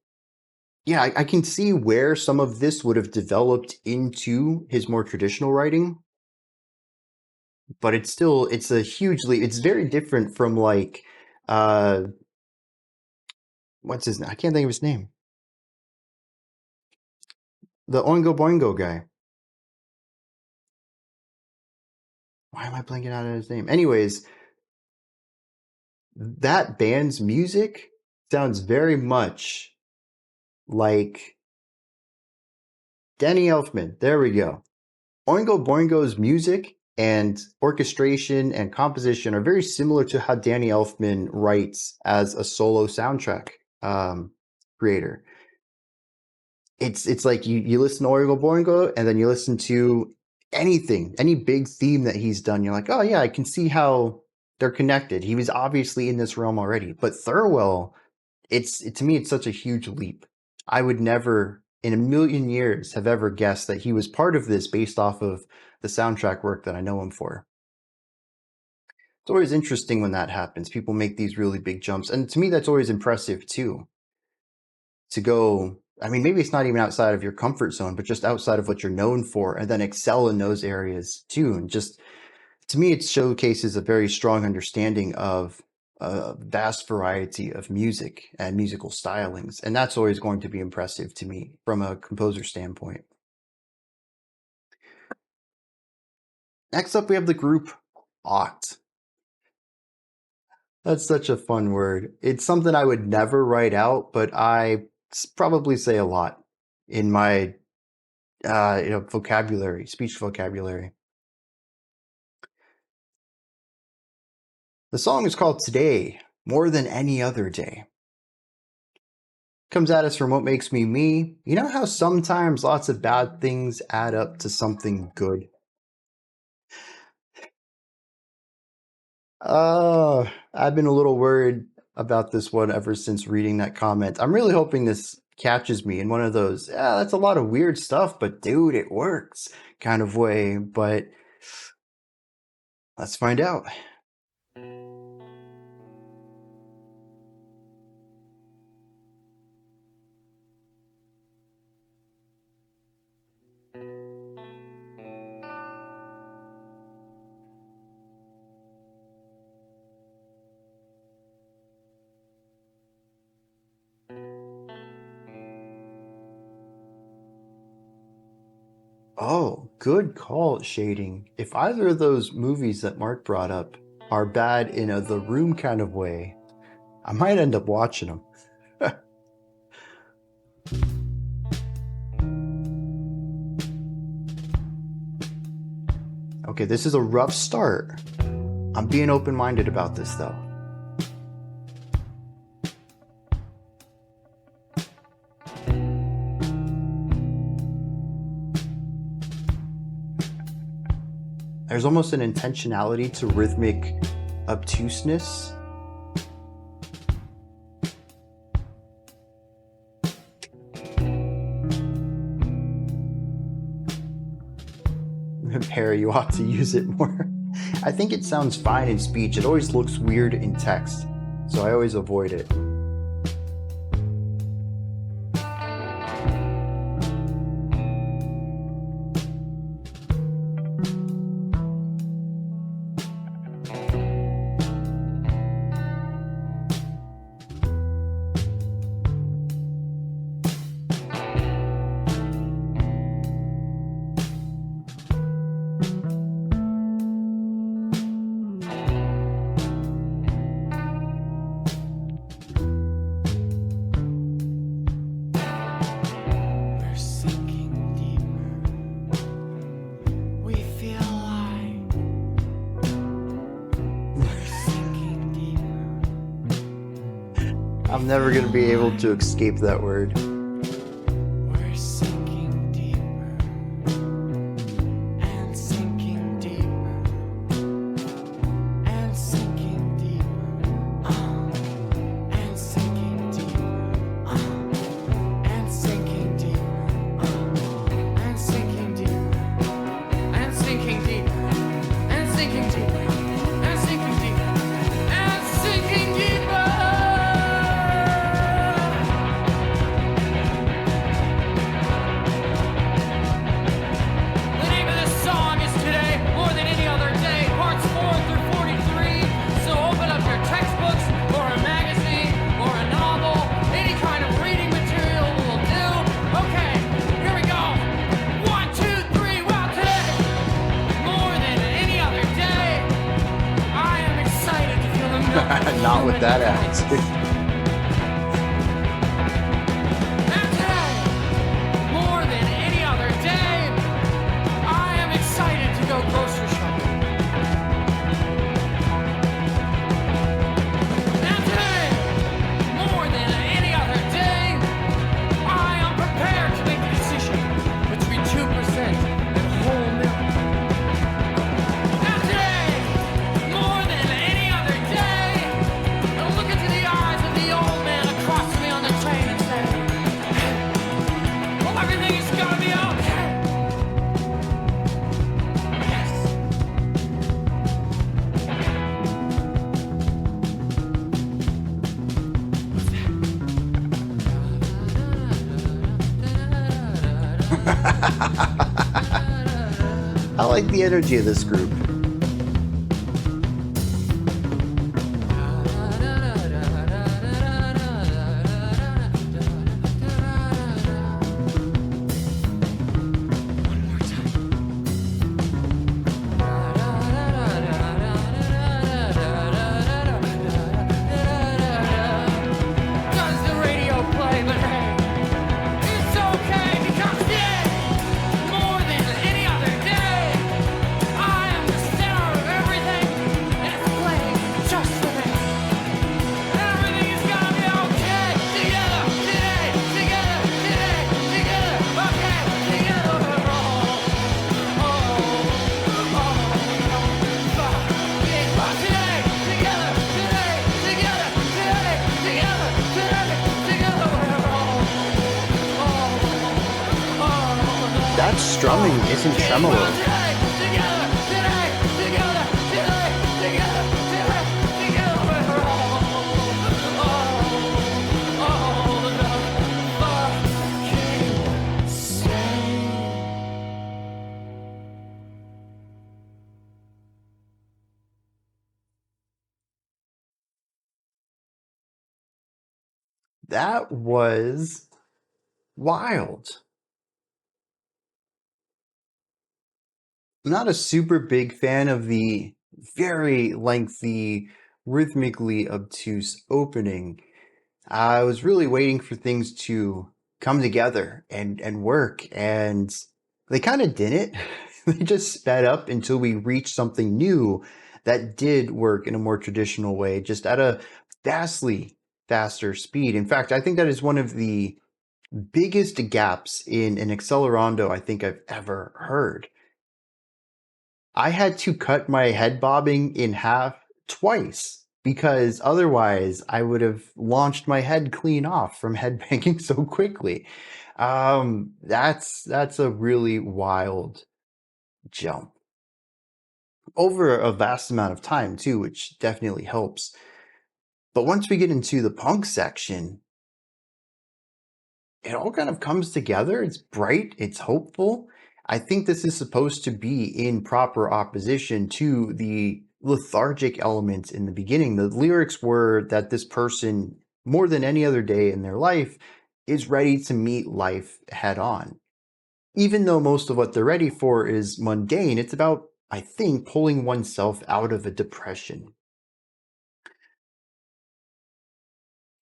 yeah, I can see where some of this would have developed into his more traditional writing, but it's very different from like, what's his name? I can't think of his name. The Oingo Boingo guy. Why am I blanking out on his name? Anyways, that band's music sounds very much like Danny Elfman. There we go. Oingo Boingo's music and orchestration and composition are very similar to how Danny Elfman writes as a solo soundtrack creator. It's like you listen to Oingo Boingo and then you listen to any big theme that he's done. You're like, oh yeah, I can see how they're connected. He was obviously in this realm already. But Thirlwell, to me, it's such a huge leap. I would never in a million years have ever guessed that he was part of this based off of the soundtrack work that I know him for. It's always interesting when that happens. People make these really big jumps. And to me, that's always impressive too. To go, I mean, maybe it's not even outside of your comfort zone, but just outside of what you're known for and then excel in those areas too. And just, to me, it showcases a very strong understanding of a vast variety of music and musical stylings. And that's always going to be impressive to me from a composer standpoint. Next up, we have the group Oct. That's such a fun word. It's something I would never write out, but I probably say a lot in my vocabulary, speech vocabulary. The song is called Today, More Than Any Other Day. Comes at us from What Makes Me Me. You know how sometimes lots of bad things add up to something good? I've been a little worried about this one ever since reading that comment. I'm really hoping this catches me in one of those, that's a lot of weird stuff, but dude, it works kind of way. But let's find out. Oh, good call, Shading. If either of those movies that Mark brought up are bad in a The Room kind of way, I might end up watching them. Okay, this is a rough start. I'm being open-minded about this, though. There's almost an intentionality to rhythmic obtuseness. Perry, you ought to use it more. I think it sounds fine in speech. It always looks weird in text, so I always avoid it. I'm never going to be able to escape that word.
We're sinking deeper and sinking deeper and sinking deeper and sinking deeper and sinking deeper and sinking deeper and sinking deeper and sinking deeper and sinking deeper and sinking deeper.
music.
And today, more than any other day, I am excited to go grocery shopping. And today, more than any other day, I am prepared to make a decision between 2% and whole milk. And today, more than any other day, I look into the eyes of the old man across me on the train and say, well, everything is gonna be okay. Yes.
I like the energy of this group.
Does the radio play? But hey, it's okay because today, more than any other day, I am the center of everything, and it's playing just for me. And everything is gonna be okay together today, together today, together, okay, together we're all. Today, together, today, together, today, together, today, together we're all.
That strumming isn't tremolo.
Today, together, today, together, today, together, today, together we're all. The fucking same.
That was wild. I'm not a super big fan of the very lengthy, rhythmically obtuse opening. I was really waiting for things to come together and work, and they kind of didn't. They just sped up until we reached something new that did work in a more traditional way, just at a vastly faster speed. In fact, I think that is one of the biggest gaps in an accelerando I think I've ever heard. I had to cut my head bobbing in half twice because otherwise I would have launched my head clean off from headbanging so quickly. That's a really wild jump over a vast amount of time too, which definitely helps. But once we get into the punk section, it all kind of comes together. It's bright, it's hopeful. I think this is supposed to be in proper opposition to the lethargic elements in the beginning. The lyrics were that this person, more than any other day in their life, is ready to meet life head on. Even though most of what they're ready for is mundane, it's about, I think, pulling oneself out of a depression.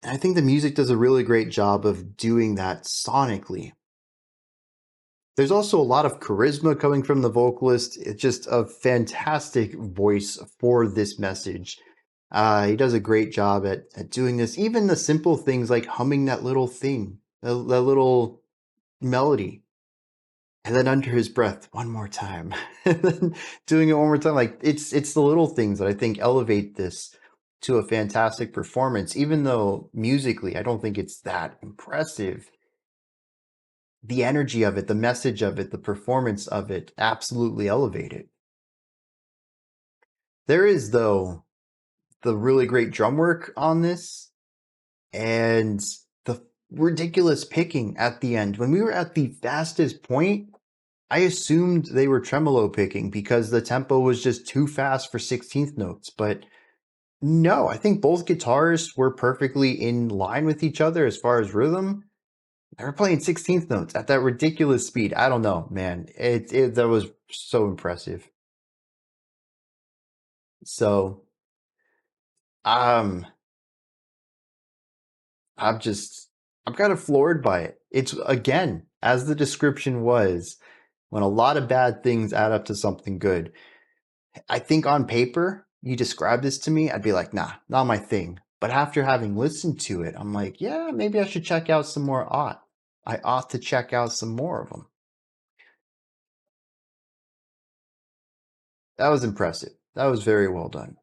And I think the music does a really great job of doing that sonically. There's also a lot of charisma coming from the vocalist. It's just a fantastic voice for this message. He does a great job at doing this. Even the simple things like humming that little thing, that little melody. And then under his breath, one more time. And then doing it one more time. Like it's the little things that I think elevate this to a fantastic performance. Even though musically, I don't think it's that impressive. The energy of it, the message of it, the performance of it absolutely elevate it. There is, though, the really great drum work on this and the ridiculous picking at the end. When we were at the fastest point, I assumed they were tremolo picking because the tempo was just too fast for 16th notes. But no, I think both guitars were perfectly in line with each other as far as rhythm. They were playing 16th notes at that ridiculous speed. I don't know, man. That was so impressive. So, I'm kind of floored by it. It's, again, as the description was, when a lot of bad things add up to something good. I think on paper, you describe this to me, I'd be like, nah, not my thing. But after having listened to it, I'm like, yeah, maybe I should check out some more Ought. I ought to check out some more of them. That was impressive. That was very well done.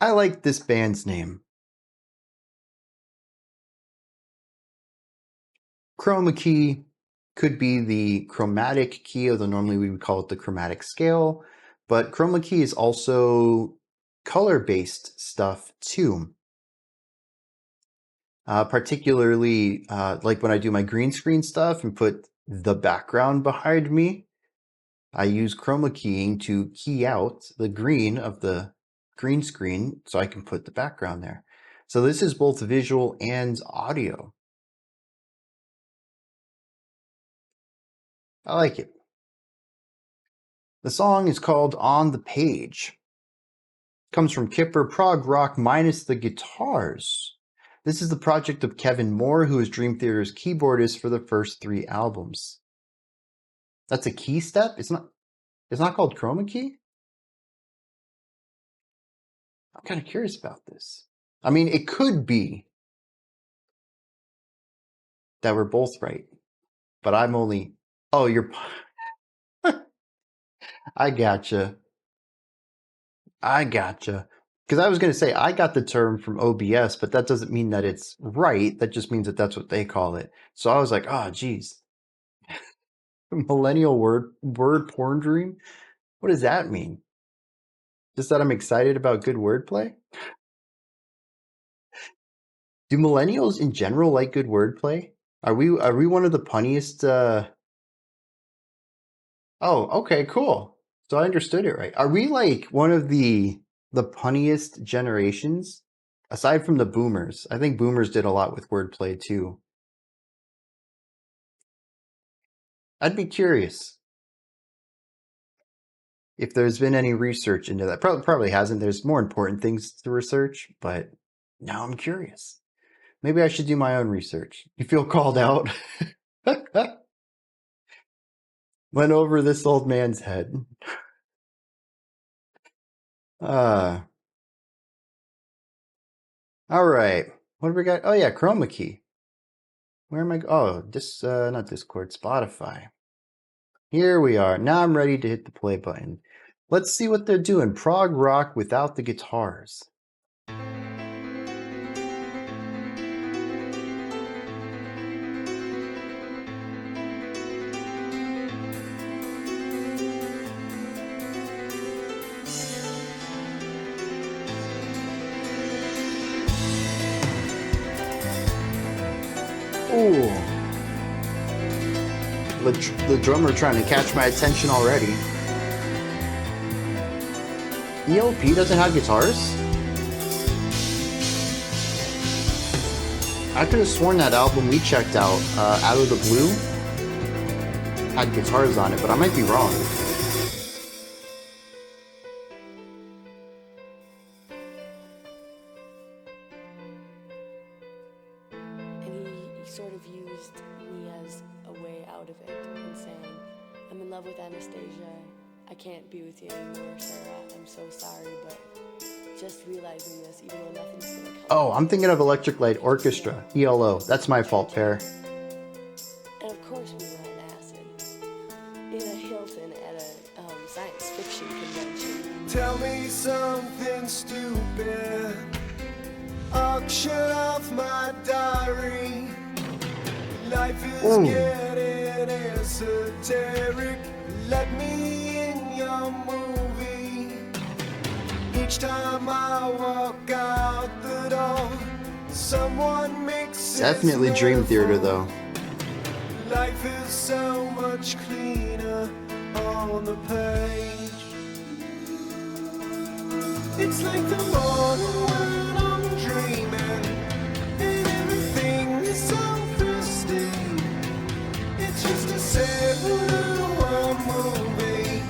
I like this band's name. Chroma Key could be the chromatic key, although normally we would call it the chromatic scale. But Chroma Key is also color-based stuff too. Particularly like when I do my green screen stuff and put the background behind me, I use chroma keying to key out the green of the green screen so I can put the background there. So this is both visual and audio. I like it. The song is called On the Page. Comes from Kipper Prog Rock minus the guitars. This is the project of Kevin Moore, who is Dream Theater's keyboardist for the first 3 albums. That's a key step? It's not called Chroma Key? I'm kind of curious about this. I mean, it could be that we're both right, but I'm only... Oh, you're... I gotcha. Because I was going to say, I got the term from OBS, but that doesn't mean that it's right. That just means that that's what they call it. So I was like, oh, geez. Millennial word porn dream? What does that mean? Just that I'm excited about good wordplay? Do millennials in general like good wordplay? Are we one of the punniest? Oh, okay, cool. So I understood it right. Are we like one of the punniest generations? Aside from the boomers. I think boomers did a lot with wordplay too. I'd be curious if there's been any research into that. Probably hasn't. There's more important things to research, but now I'm curious. Maybe I should do my own research. You feel called out? Went over this old man's head. All right. What do we got? Oh yeah, Chroma Key. Where am I? Oh, not Discord, Spotify. Here we are. Now I'm ready to hit the play button. Let's see what they're doing. Prog rock without the guitars. Ooh. The drummer trying to catch my attention already. ELP doesn't have guitars? I could have sworn that album we checked out, Out of the Blue, had guitars on it, but I might be wrong.
And he sort of used me as a way out of it and saying, I'm in love with Anastasia. I can't be with you anymore, Sarah. I'm so sorry, but just realizing this, even though nothing's gonna come.
Oh, I'm thinking of Electric Light Orchestra, ELO. That's my fault, Pear.
And of course we were on acid in a Hilton at a science fiction convention.
Tell me something stupid. Auction off my diary. Life is getting esoteric. Let me in your movie. Each time I walk out the door, someone makes
Definitely Dream Theater, though.
Life is so much cleaner on the page. It's like the morning when I'm dreaming, and everything is so pristine. It's just a 7-hour movie.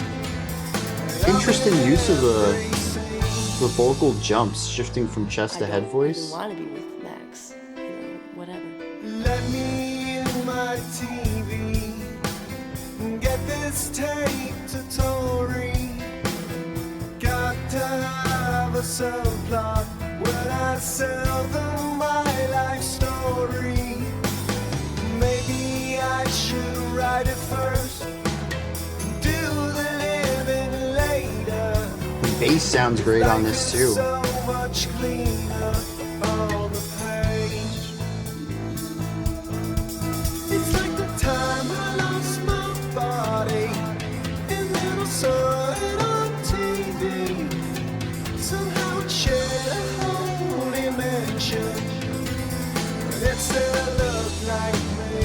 Interesting use of the the vocal jumps, shifting from chest to head
I
voice.
want to be with Max. Whatever.
Let me in my TV. Get this tape to Tori. Got to have a subplot when I sell them my life story. Maybe I should write it first. Do the living later.
The bass sounds great on this too.
So much cleaner on the page. It's like the time I lost my body, and then I saw it on TV. Somehow it shared a whole dimension, but it still looked like me.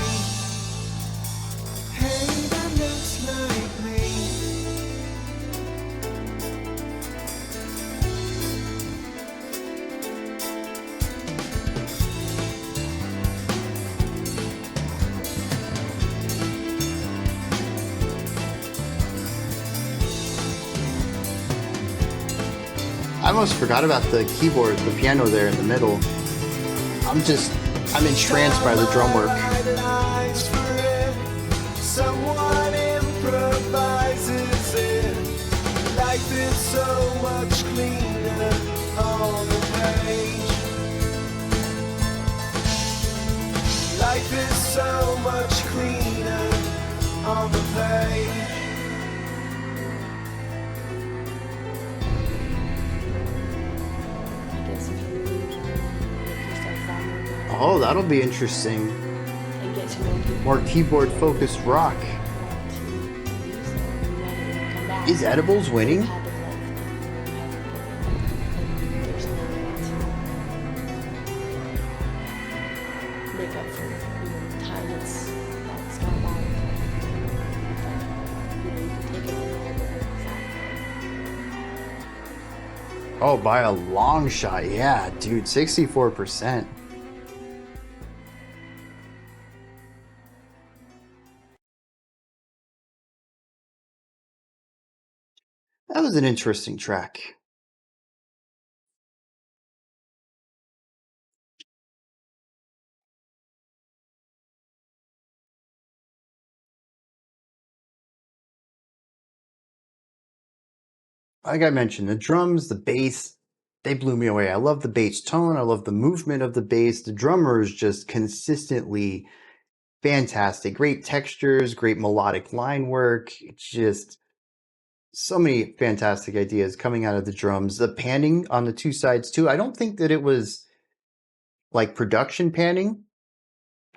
Hey, that looks like me.
I almost forgot about the keyboard, the piano there in the middle. I'm entranced by the drum work.
Someone improvises it. Life is so much cleaner on the page. Life is so much cleaner on the page.
I guess if you really make yourself vulnerable
Oh, that'll be interesting.
and get to know people
More keyboard focused rock.
to use it and let it come back.
Is Edibles winning?
Had the life that you haven't lived, and there's no way to make up for time that's gone by. But you can take it and hold it.
Oh, by a long shot. Yeah, dude, 64%. That was an interesting track. Like I mentioned, the drums, the bass, they blew me away. I love the bass tone. I love the movement of the bass. The drummer is just consistently fantastic. Great textures, great melodic line work. It's just so many fantastic ideas coming out of the drums. The panning on the two sides too. I don't think that it was like production panning.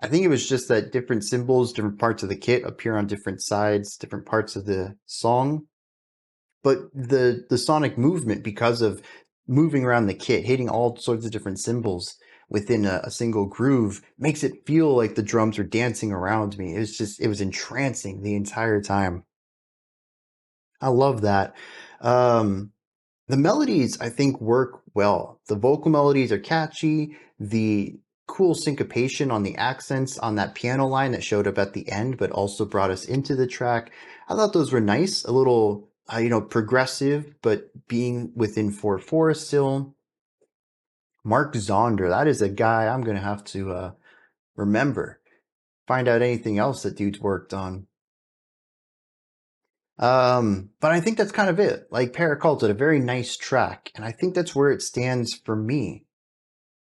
I think it was just that different cymbals, different parts of the kit appear on different sides, different parts of the song. But the sonic movement, because of moving around the kit, hitting all sorts of different cymbals within a single groove, makes it feel like the drums are dancing around me. It was entrancing the entire time. I love that. The melodies, I think, work well. The vocal melodies are catchy. The cool syncopation on the accents on that piano line that showed up at the end, but also brought us into the track. I thought those were nice, a little, progressive, but being within 4/4 still. Mark Zonder, that is a guy I'm going to have to remember. Find out anything else that dude's worked on. But I think that's kind of it. Like Para called it a very nice track, and I think that's where it stands for me.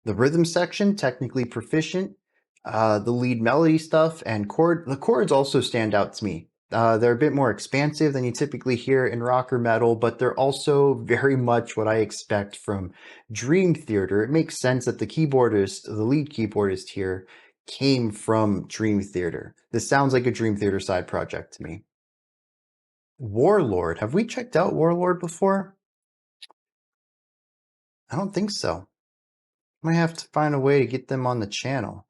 The rhythm section, technically proficient. The lead melody stuff and the chords also stand out to me. They're a bit more expansive than you typically hear in rock or metal, but they're also very much what I expect from Dream Theater. It makes sense that the lead keyboardist here, came from Dream Theater. This sounds like a Dream Theater side project to me. Warlord. Have we checked out Warlord before? I don't think so. Might have to find a way to get them on the channel.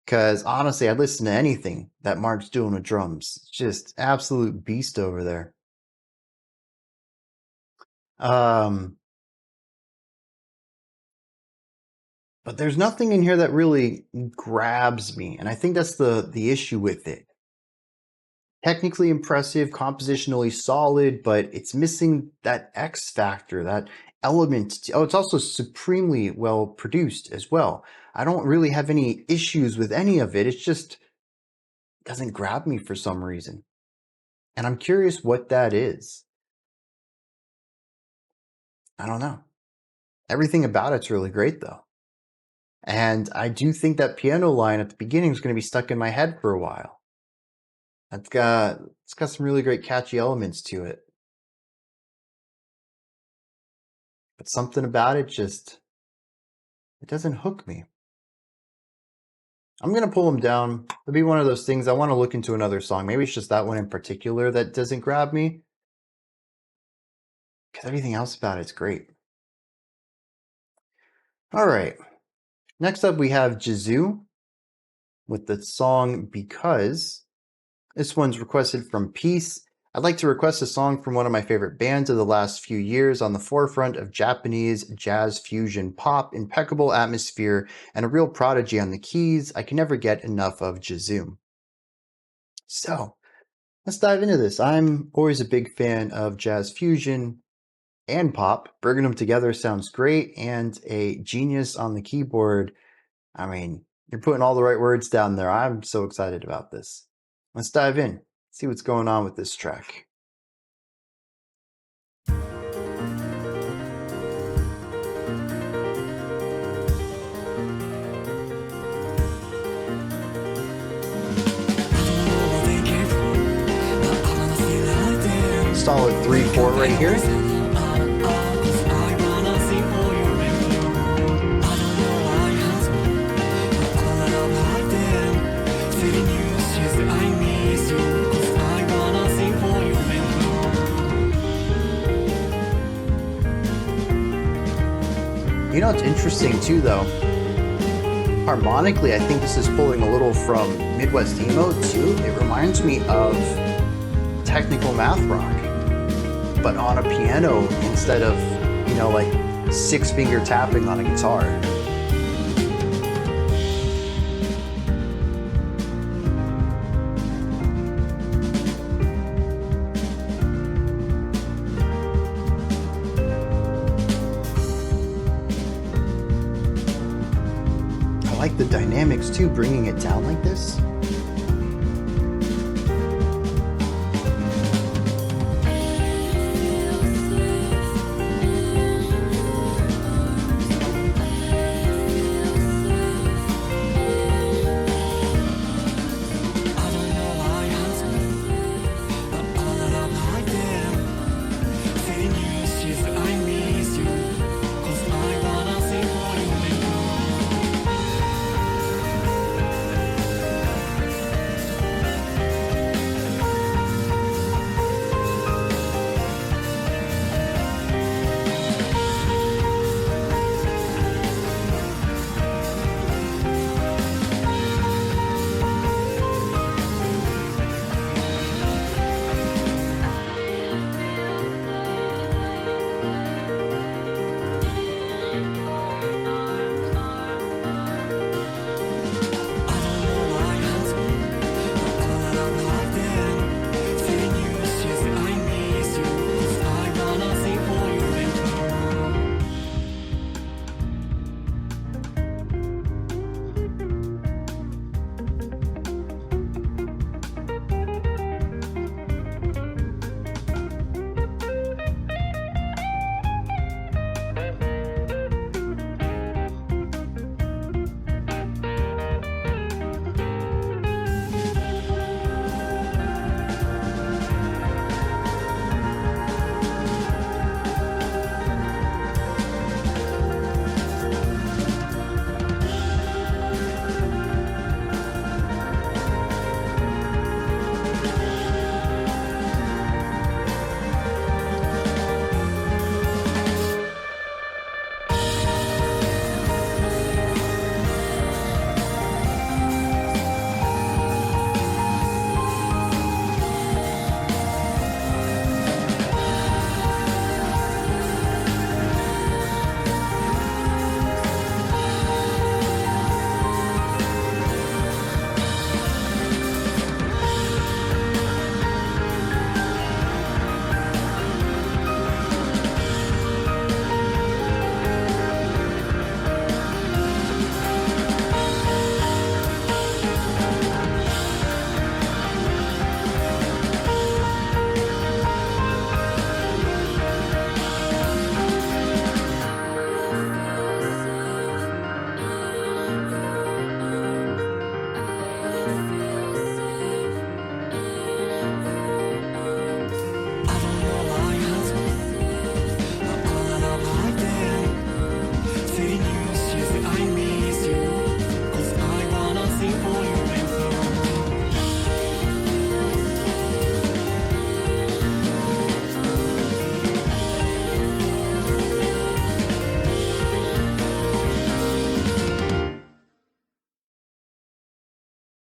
Because honestly, I'd listen to anything that Mark's doing with drums. Just absolute beast over there. But there's nothing in here that really grabs me. And I think that's the issue with it. technically impressive, compositionally solid, but it's missing that X factor, that element. Oh, it's also supremely well produced as well. I don't really have any issues with any of it. It's just doesn't grab me for some reason. And I'm curious what that is. I don't know. Everything about it's really great though. And I do think that piano line at the beginning is going to be stuck in my head for a while. It's got some really great catchy elements to it. But something about it just, it doesn't hook me. I'm going to pull them down. It'll be one of those things I want to look into another song. Maybe it's just that one in particular that doesn't grab me. Because everything else about it's great. All right. Next up we have Jizue with the song Because. This one's requested from Peace. I'd like to request a song from one of my favorite bands of the last few years on the forefront of Japanese jazz fusion pop, impeccable atmosphere, and a real prodigy on the keys. I can never get enough of Jizue. So, let's dive into this. I'm always a big fan of jazz fusion and pop. Bringing them together sounds great, and a genius on the keyboard. I mean, you're putting all the right words down there. I'm so excited about this. Let's dive in, see what's going on with this track. Solid 3/4 right here. You know, it's interesting too, though. Harmonically, I think this is pulling a little from Midwest emo too. It reminds me of technical math rock, but on a piano instead of, you know, like 6-finger tapping on a guitar. I like the dynamics too, bringing it down like this.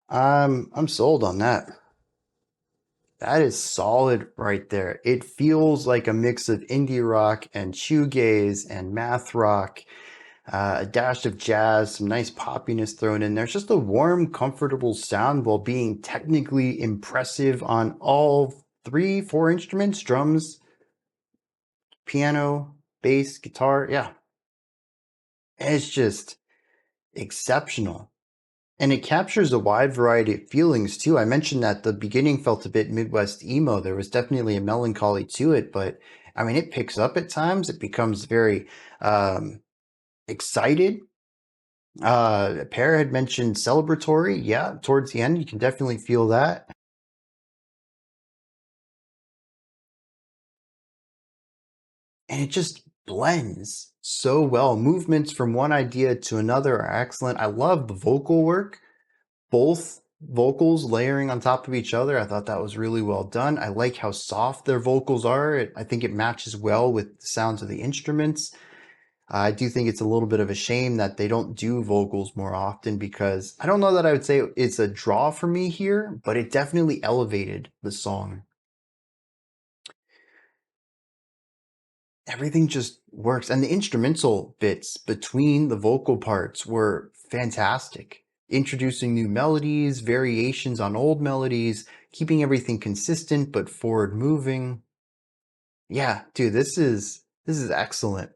I'm sold on that. That is solid right there. It feels like a mix of indie rock and shoegaze and math rock, a dash of jazz, some nice poppiness thrown in there. It's just a warm, comfortable sound while being technically impressive on all 3, 4 instruments, drums, piano, bass, guitar. Yeah, it's just exceptional. And it captures a wide variety of feelings too. I mentioned that the beginning felt a bit Midwest emo. There was definitely a melancholy to it, but I mean, it picks up at times. It becomes very excited. Pear had mentioned celebratory. Yeah, towards the end, you can definitely feel that. And it just blends so well. Movements from one idea to another are excellent. I love the vocal work. Both vocals layering on top of each other. I thought that was really well done. I like how soft their vocals are. I think it matches well with the sounds of the instruments. I do think it's a little bit of a shame that they don't do vocals more often, because I don't know that I would say it's a draw for me here, but it definitely elevated the song. Everything just works. And the instrumental bits between the vocal parts were fantastic. Introducing new melodies, variations on old melodies, keeping everything consistent but forward moving. Yeah, dude, this is excellent.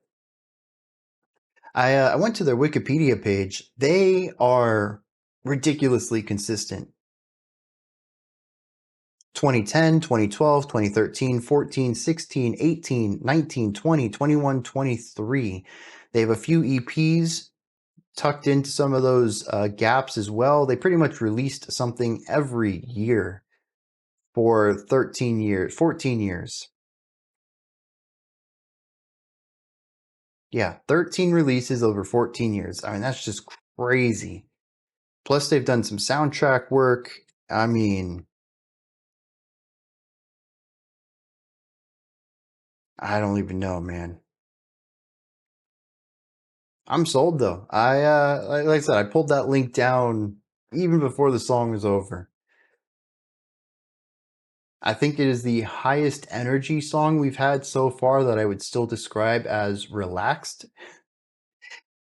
I went to their Wikipedia page. They are ridiculously consistent. 2010, 2012, 2013, 14, 16, 18, 19, 20, 21, 23. They have a few EPs tucked into some of those gaps as well. They pretty much released something every year for 13 years, 14 years. Yeah, 13 releases over 14 years. I mean, that's just crazy. Plus, they've done some soundtrack work. I mean, I don't even know, man. I'm sold though. Like I said, I pulled that link down even before the song was over. I think it is the highest energy song we've had so far that I would still describe as relaxed.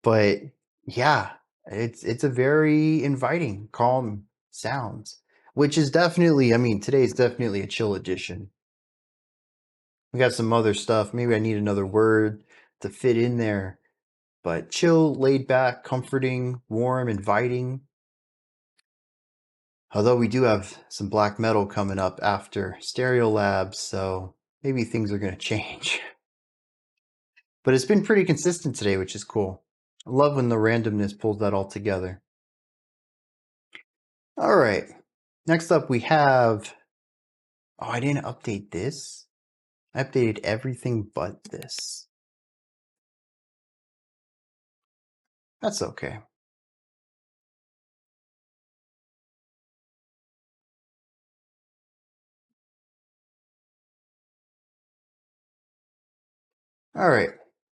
But yeah, it's a very inviting, calm sounds, which is definitely, I mean, today's definitely a chill edition. We got some other stuff. Maybe I need another word to fit in there. But chill, laid back, comforting, warm, inviting. Although we do have some black metal coming up after Stereolab, so maybe things are going to change. But it's been pretty consistent today, which is cool. I love when the randomness pulls that all together. All right. Next up, we have. Oh, I didn't update this. I updated everything but this. That's okay. All right.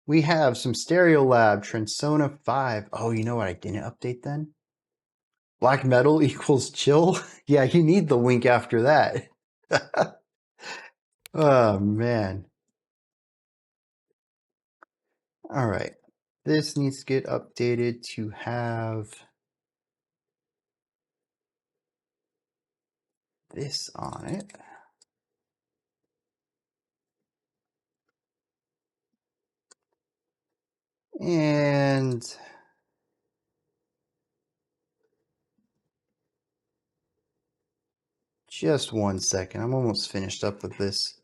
We have some Stereolab Transona 5. Oh, you know what I didn't update then? Black metal equals chill? Yeah, you need the wink after that. Oh, man. All right. This needs to get updated to have this on it. And just 1 second. I'm almost finished up with this.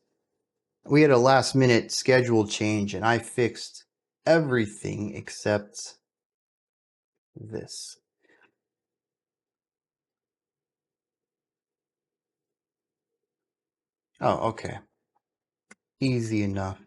We had a last minute schedule change and I fixed everything except this. Oh, okay. Easy enough.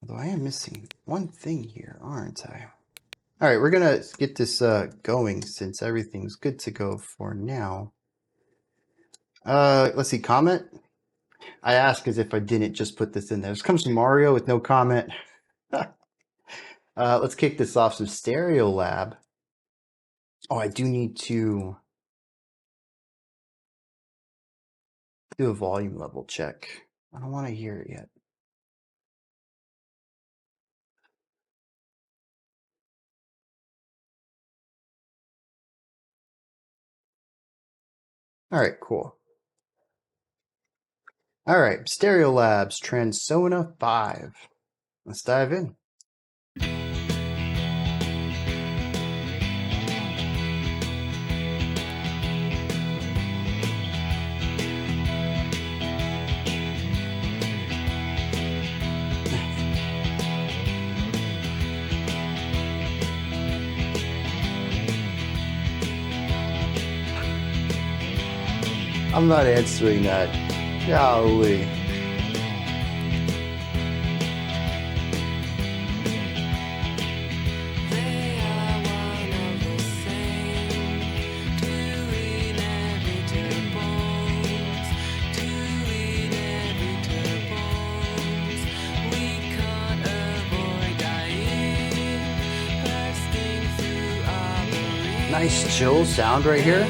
Although I am missing one thing here, aren't I? All right, we're gonna get this going since everything's good to go for now. Let's see, comment. I ask as if I didn't just put this in there. This comes from Mario with no comment. Let's kick this off. Some Stereolab. Oh, I do need to do a volume level check. I don't want to hear it yet. All right, cool. All right, Stereolab's Transona 5. Let's dive in. I'm not answering that. Golly. Nice chill sound right here.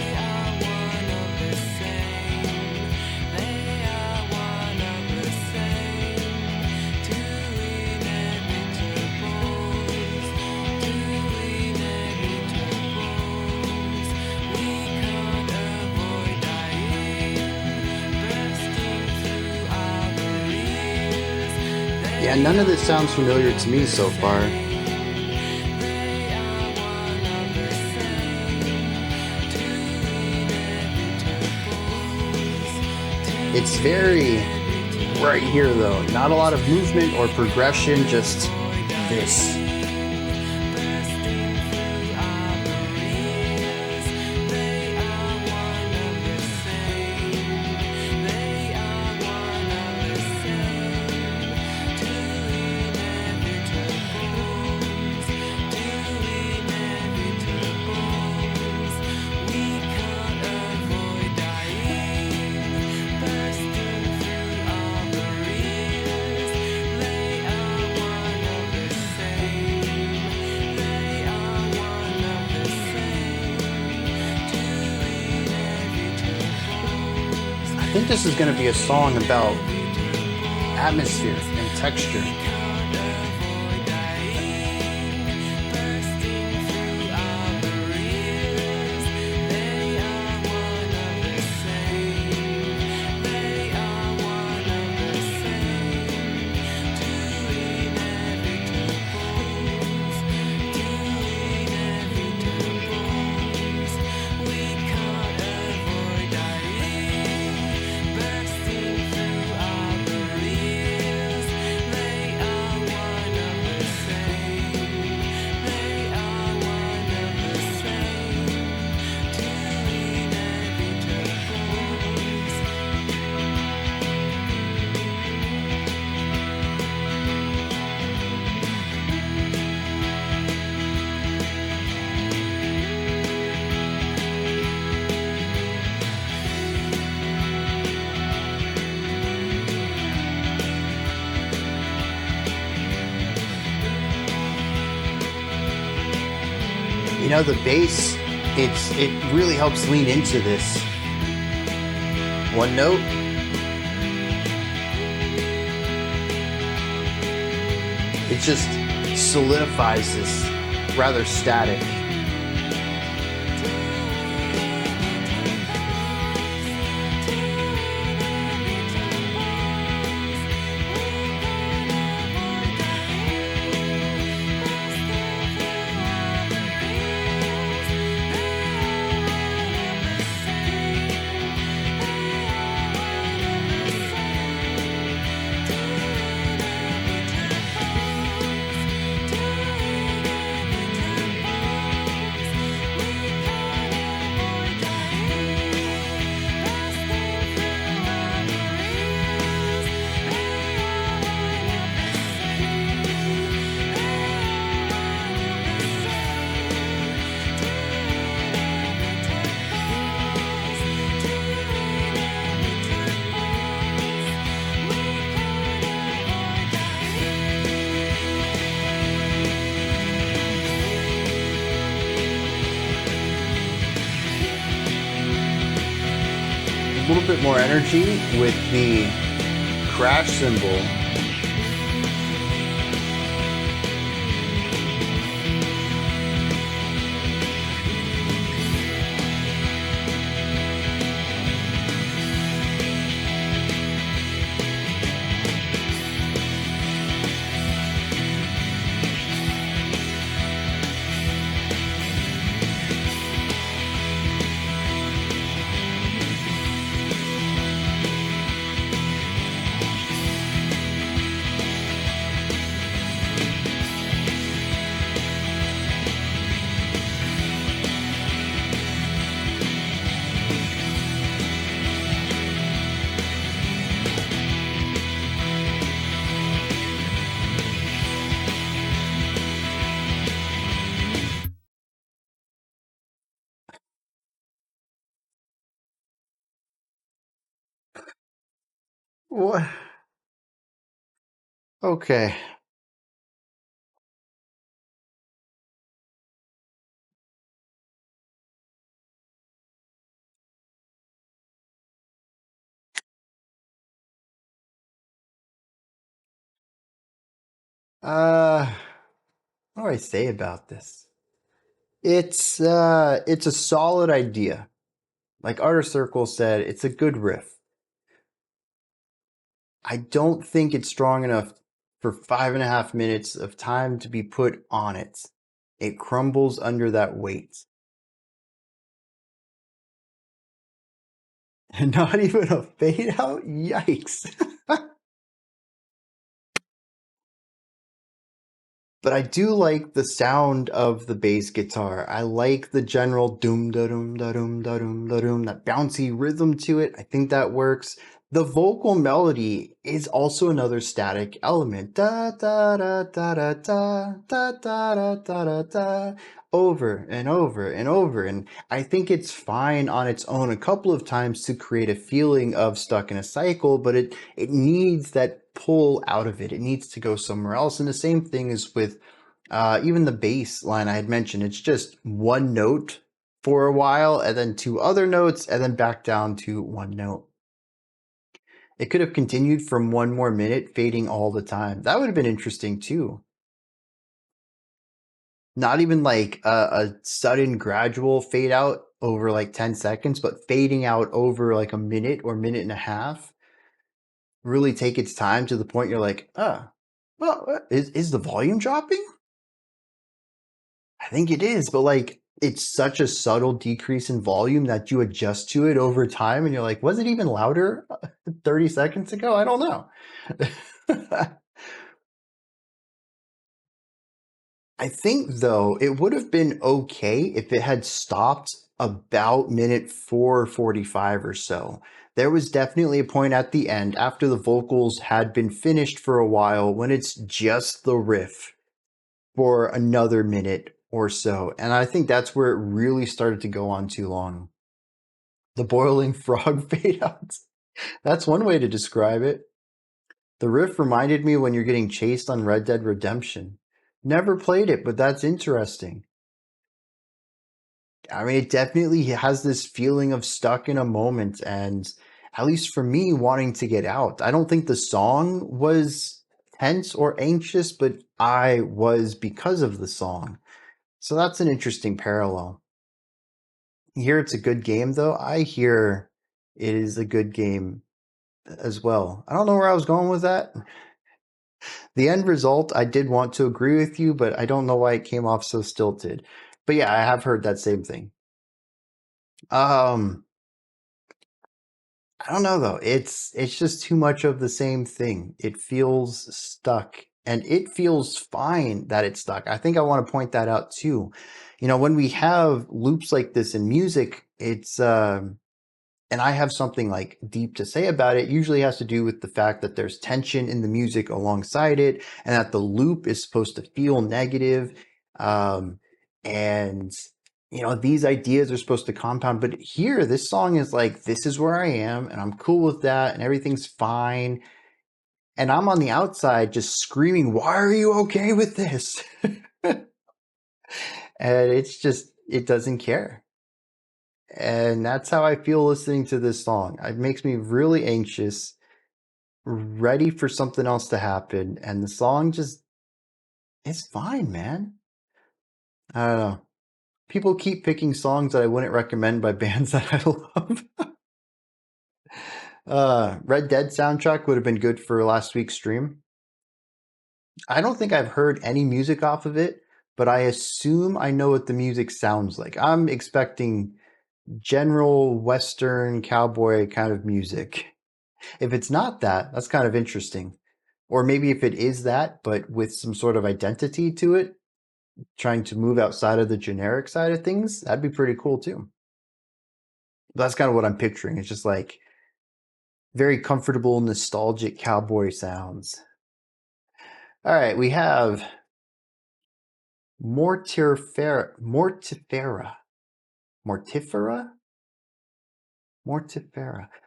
Yeah, none of this sounds familiar to me so far. It's very right here though. Not a lot of movement or progression, just this. I think this is going to be a song about atmosphere and texture. You know, the bass, it really helps lean into this one note. It just solidifies this rather static. little bit more energy with the crash cymbal. What? Okay. What do I say about this? It's a solid idea. Like Arter Circle said, it's a good riff. I don't think it's strong enough for 5.5 minutes of time to be put on it. It crumbles under that weight. And not even a fade out? Yikes. But I do like the sound of the bass guitar. I like the general doom da doom da doom da doom da doom, that bouncy rhythm to it. I think that works. The vocal melody is also another static element. Da da da da da da da da da da da da, over and over and over. And I think it's fine on its own a couple of times to create a feeling of stuck in a cycle, but it needs that pull out of it. It needs to go somewhere else. And the same thing is with even the bass line I had mentioned. It's just one note for a while, and then two other notes, and then back down to one note. It could have continued from 1 more minute, fading all the time. That would have been interesting too. Not even like a sudden gradual fade out over like 10 seconds, but fading out over like a minute or minute and a half. Really take its time to the point you're like, well, is the volume dropping? I think it is, but like it's such a subtle decrease in volume that you adjust to it over time and you're like, was it even louder 30 seconds ago? I don't know. I think though it would have been okay if it had stopped about minute 4:45 or so. There was definitely a point at the end after the vocals had been finished for a while when it's just the riff for another minute or so. And I think that's where it really started to go on too long. The boiling frog fade outs. That's one way to describe it. The riff reminded me when you're getting chased on Red Dead Redemption. Never played it, but that's interesting. I mean, it definitely has this feeling of stuck in a moment, and at least for me, wanting to get out. I don't think the song was tense or anxious, but I was because of the song. So that's an interesting parallel. You hear it's a good game, though. I hear it is a good game as well. I don't know where I was going with that. The end result, I did want to agree with you, but I don't know why it came off so stilted. But yeah, I have heard that same thing. I don't know though. It's just too much of the same thing. It feels stuck, and it feels fine that it's stuck. I think I want to point that out too. You know, when we have loops like this in music, it's and I have something like deep to say about it, usually has to do with the fact that there's tension in the music alongside it, and that the loop is supposed to feel negative. And you know, these ideas are supposed to compound, but here, this song is like, this is where I am, and I'm cool with that, and everything's fine. And I'm on the outside just screaming, why are you okay with this? And it's just, it doesn't care. And that's how I feel listening to this song. It makes me really anxious, ready for something else to happen. And the song just, it's fine, man. I don't know. People keep picking songs that I wouldn't recommend by bands that I love. Red Dead soundtrack would have been good for last week's stream. I don't think I've heard any music off of it, but I assume I know what the music sounds like. I'm expecting general Western cowboy kind of music. If it's not that, that's kind of interesting. Or maybe if it is that, but with some sort of identity to it, trying to move outside of the generic side of things, that'd be pretty cool too. That's kind of what I'm picturing. It's just like very comfortable, nostalgic cowboy sounds. All right, we have Mortifera.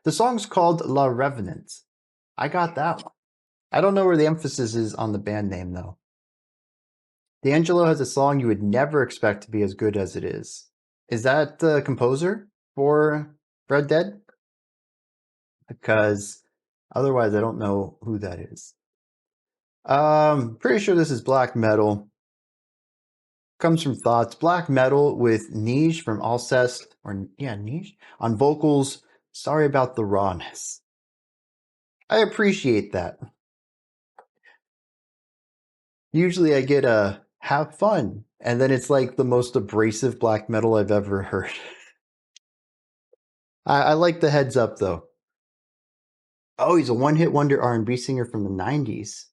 The song's called La Revenant. I got that one. I don't know where the emphasis is on the band name, though. D'Angelo has a song you would never expect to be as good as it is. Is that the composer for Red Dead? Because otherwise I don't know who that is. Pretty sure this is black metal. Comes from Thoughts. Black metal with Niche from Alcest, Niche on vocals. Sorry about the rawness. I appreciate that. Usually I get a have fun, and then it's like the most abrasive black metal I've ever heard. I like the heads up though. Oh, he's a one-hit wonder R&B singer from the 90s.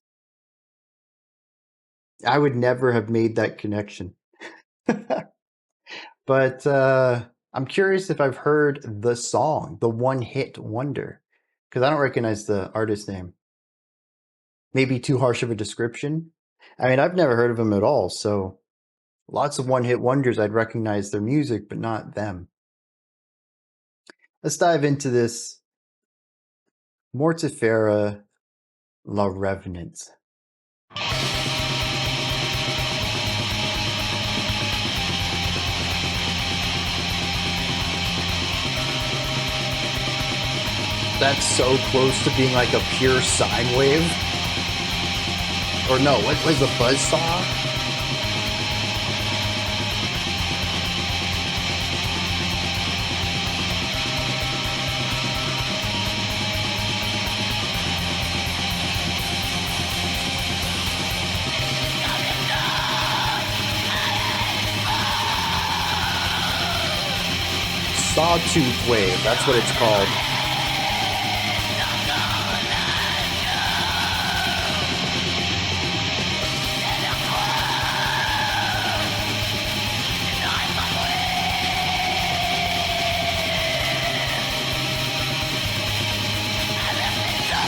I would never have made that connection. But I'm curious if I've heard the song, the one-hit wonder, because I don't recognize the artist name. Maybe too harsh of a description. I mean, I've never heard of him at all, so lots of one-hit wonders, I'd recognize their music, but not them. Let's dive into this Mortifera, La Revenant. That's so close to being like a pure sine wave. Or no, what was the buzzsaw? Sawtooth wave, that's what it's called.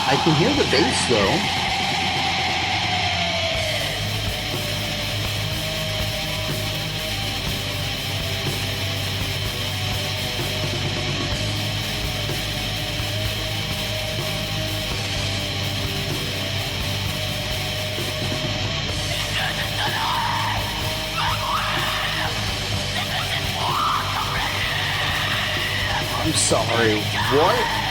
I can hear the bass though. I'm sorry, what?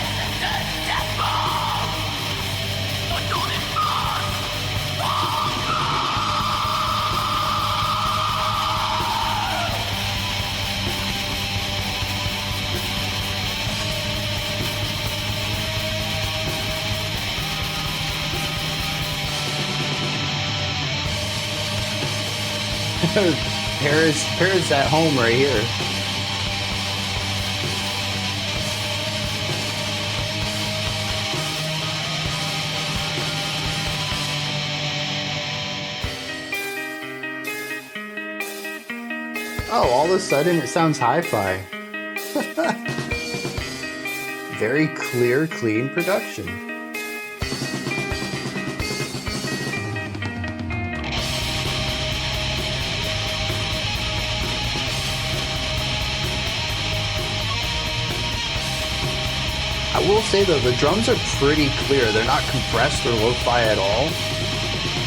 Paris at home right here. Oh, all of a sudden it sounds hi-fi. Very clear, clean production. I will say though, the drums are pretty clear. They're not compressed or lo-fi at all.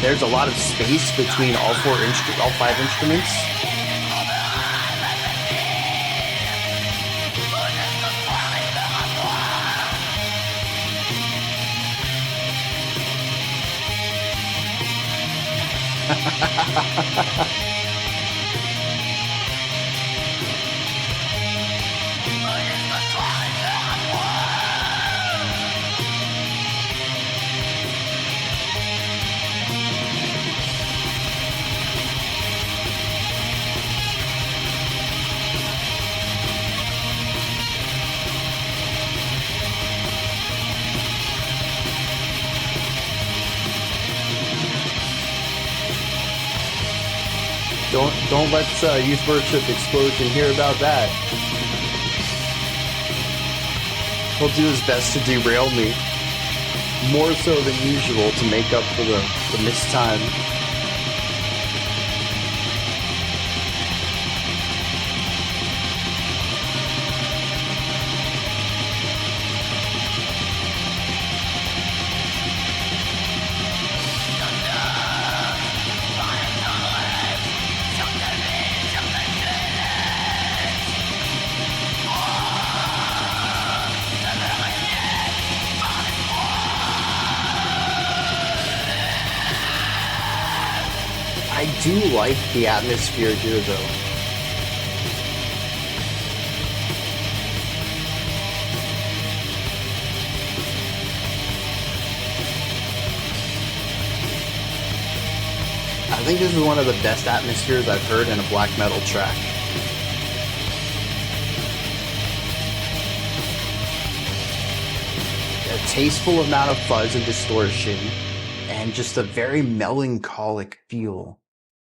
There's a lot of space between all five instruments. Don't let Youth Worship Explosion hear about that. He'll do his best to derail me, more so than usual, to make up for the missed time. I do like the atmosphere here, though. I think this is one of the best atmospheres I've heard in a black metal track. A tasteful amount of fuzz and distortion, and just a very melancholic feel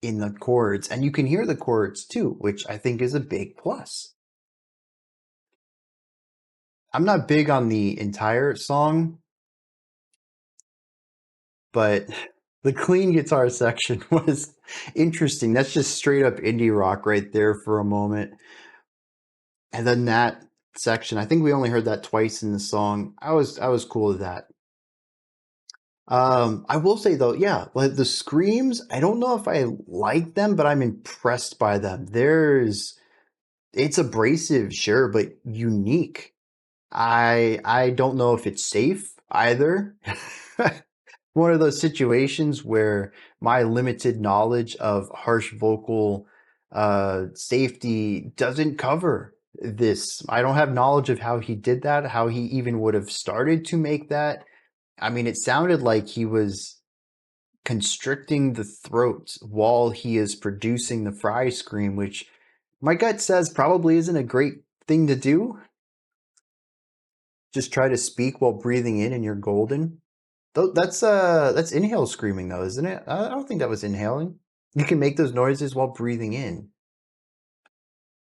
in the chords, and you can hear the chords too, which I think is a big plus. I'm not big on the entire song, but the clean guitar section was interesting. That's just straight up indie rock right there for a moment. And then that section, I think we only heard that twice in the song. I was cool with that. I will say though, yeah, like the screams, I don't know if I like them, but I'm impressed by them. It's abrasive, sure, but unique. I don't know if it's safe either. One of those situations where my limited knowledge of harsh vocal safety doesn't cover this. I don't have knowledge of how he did that, how he even would have started to make that. I mean, it sounded like he was constricting the throat while he is producing the fry scream, which my gut says probably isn't a great thing to do. Just try to speak while breathing in and you're golden. That's inhale screaming though, isn't it? I don't think that was inhaling. You can make those noises while breathing in.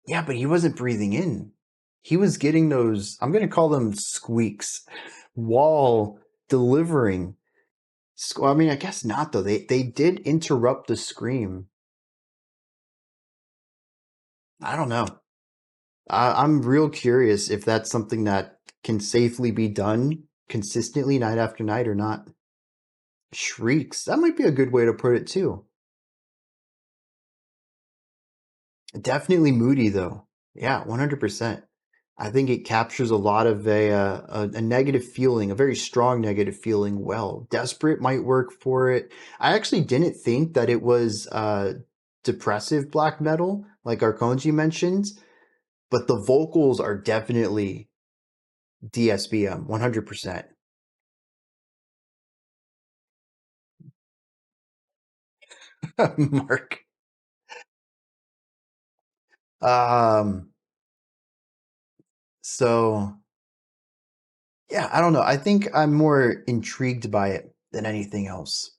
Yeah, but he wasn't breathing in. He was getting those, I'm going to call them squeaks, while delivering. I mean, I guess not though. They did interrupt the scream. I don't know. I'm real curious if that's something that can safely be done consistently night after night or not. Shrieks. That might be a good way to put it too. Definitely moody though. Yeah, 100%. I think it captures a lot of a negative feeling, a very strong negative feeling well. Desperate might work for it. I actually didn't think that it was depressive black metal, like Arkonji mentioned, but the vocals are definitely DSBM, 100%. Mark. So yeah, I don't know. I think I'm more intrigued by it than anything else.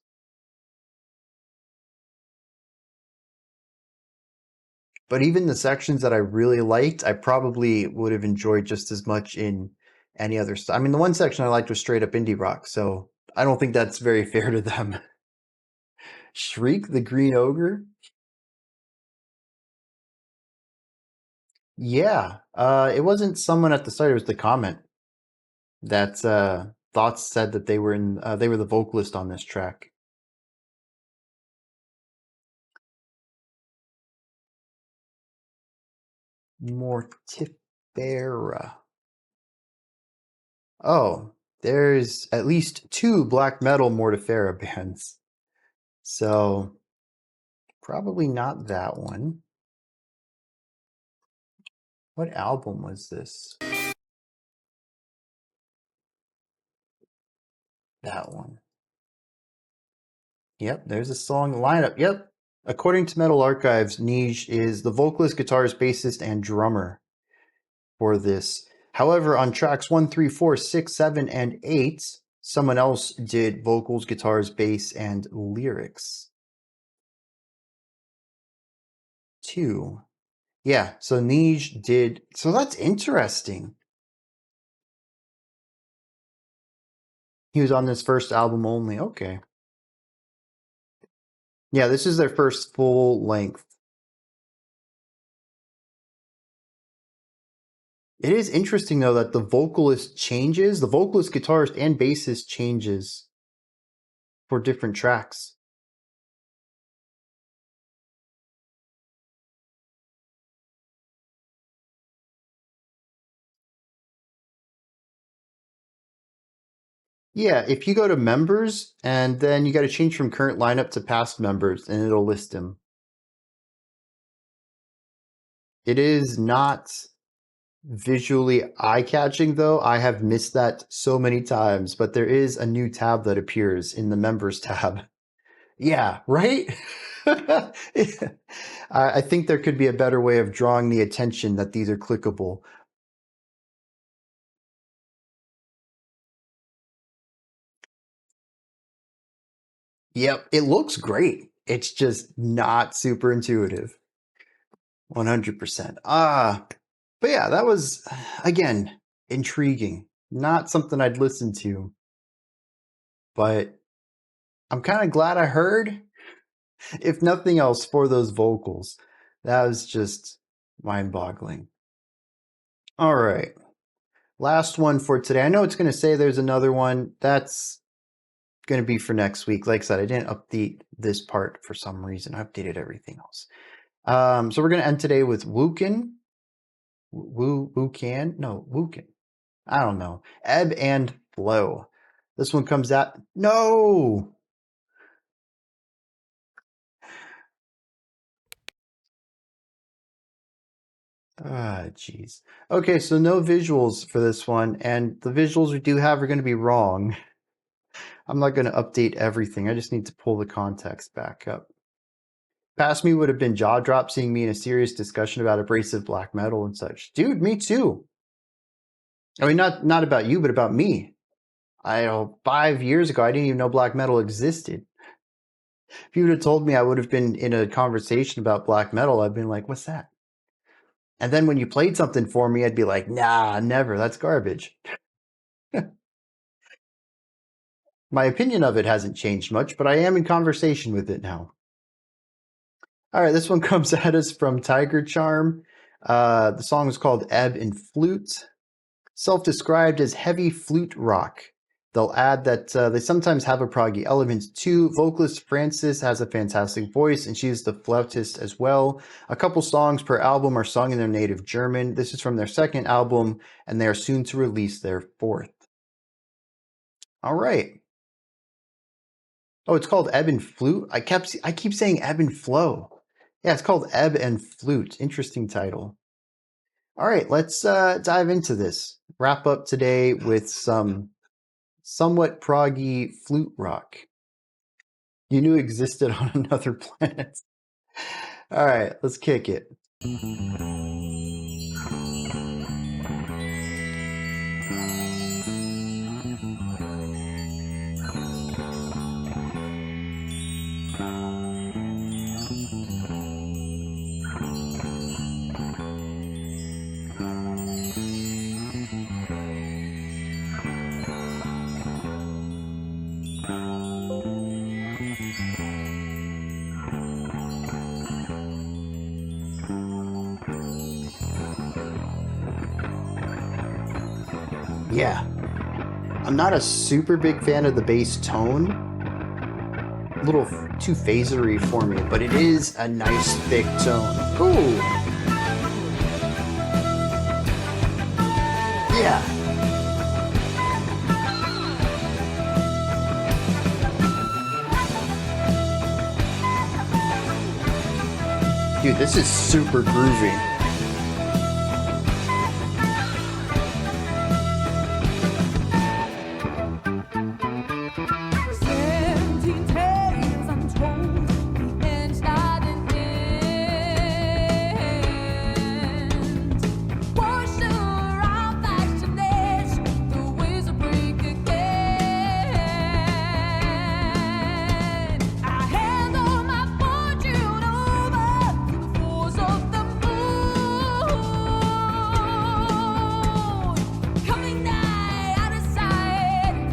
But even the sections that I really liked, I probably would have enjoyed just as much in any other I mean, the one section I liked was straight up indie rock, so I don't think that's very fair to them. Shriek the Green Ogre? Yeah. It wasn't someone at the start, it was the comment that Thoughts said that they were the vocalist on this track. Mortifera. Oh, there's at least 2 black metal Mortifera bands. So probably not that one. What album was this? That one. Yep, there's a song lineup. Yep. According to Metal Archives, Nij is the vocalist, guitarist, bassist, and drummer for this. However, on tracks 1, 3, 4, 6, 7, and 8, someone else did vocals, guitars, bass, and lyrics. 2. Yeah, so Nij did. So that's interesting. He was on this first album only. Okay. Yeah, this is their first full length. It is interesting, though, that the vocalist changes. The vocalist, guitarist, and bassist changes for different tracks. Yeah, if you go to members, and then you got to change from current lineup to past members, and it'll list them. It is not visually eye-catching, though. I have missed that so many times, but there is a new tab that appears in the members tab. Yeah, right? I think there could be a better way of drawing the attention that these are clickable. Yep, it looks great. It's just not super intuitive. 100%. But yeah, that was, again, intriguing. Not something I'd listen to. But I'm kind of glad I heard, if nothing else, for those vocals. That was just mind-boggling. All right. Last one for today. I know it's going to say there's another one. That's going to be for next week. Like I said, I didn't update this part for some reason. I updated everything else. So we're going to end today with Wucan. Wucan? No, Wucan. I don't know. Ebb and Flow. This one comes out. No! Jeez. Okay, so no visuals for this one, and the visuals we do have are going to be wrong. I'm not going to update everything. I just need to pull the context back up. Past me would have been jaw drop seeing me in a serious discussion about abrasive black metal and such. Dude, me too. I mean, not about you, but about me. 5 years ago, I didn't even know black metal existed. If you would have told me I would have been in a conversation about black metal, I'd been like, what's that? And then when you played something for me, I'd be like, nah, never. That's garbage. My opinion of it hasn't changed much, but I am in conversation with it now. All right, this one comes at us from Tiger Charm. The song is called Ebb and Flute. Self-described as heavy flute rock. They'll add that they sometimes have a proggy element too. Vocalist Frances has a fantastic voice, and she's the flautist as well. A couple songs per album are sung in their native German. This is from their second album, and they are soon to release their fourth. All right. Oh, it's called Ebb and Flute? I keep saying Ebb and Flow. Yeah, it's called Ebb and Flute. Interesting title. All right, let's dive into this. Wrap up today with some somewhat proggy flute rock you knew existed on another planet. All right, let's kick it. Yeah, I'm not a super big fan of the bass tone. A little too phasery for me, but it is a nice thick tone. Ooh. Yeah. Dude, this is super groovy.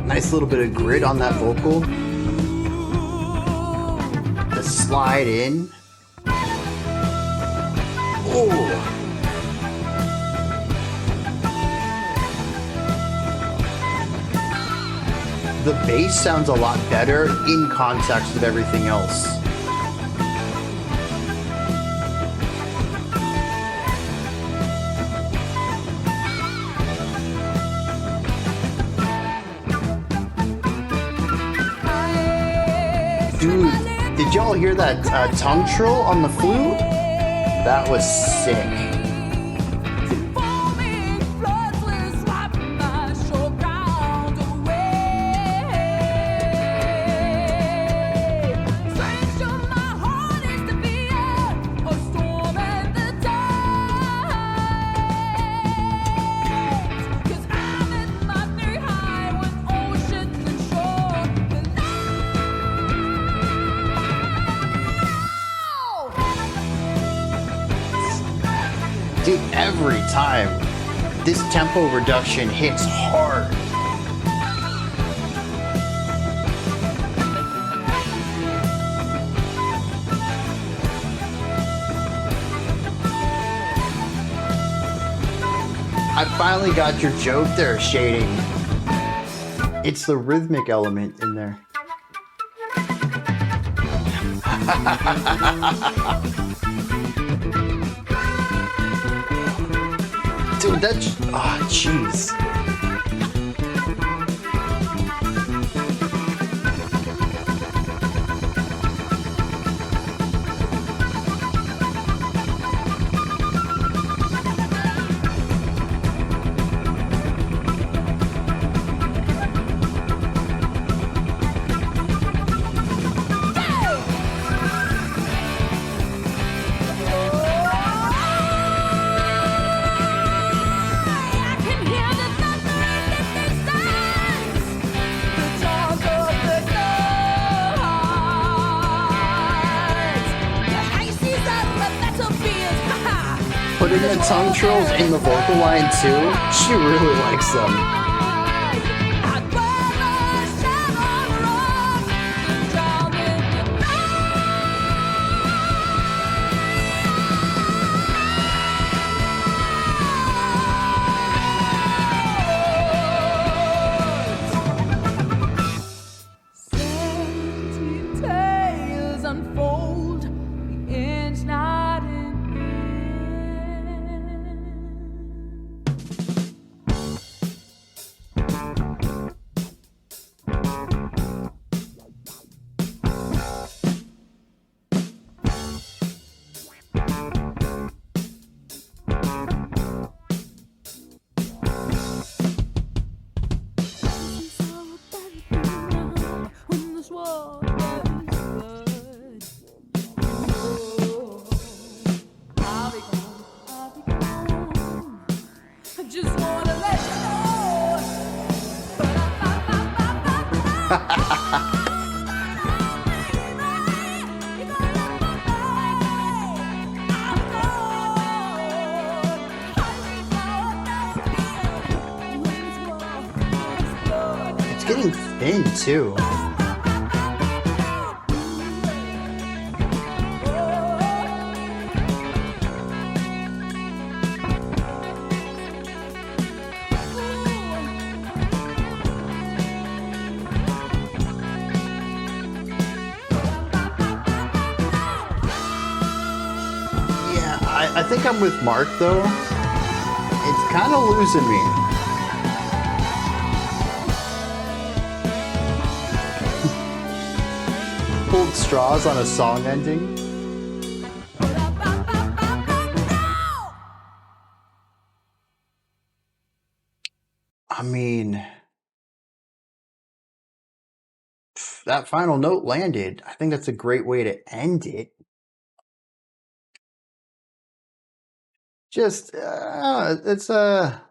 Nice little bit of grit on that vocal. The slide in. Oh. The bass sounds a lot better in context with everything else. Dude, did y'all hear that tongue trill on the flute? That was sick. Dude, every time this tempo reduction hits hard. I finally got your joke there, Shading. It's the rhythmic element in there. Dude, that's... oh, jeez. Putting the tongue trills in the vocal line too, she really likes them. It's getting thin too. I think I'm with Mark though. It's kind of losing me. Pulled straws on a song ending. mean, that final note landed. I think that's a great way to end it. Just, it's a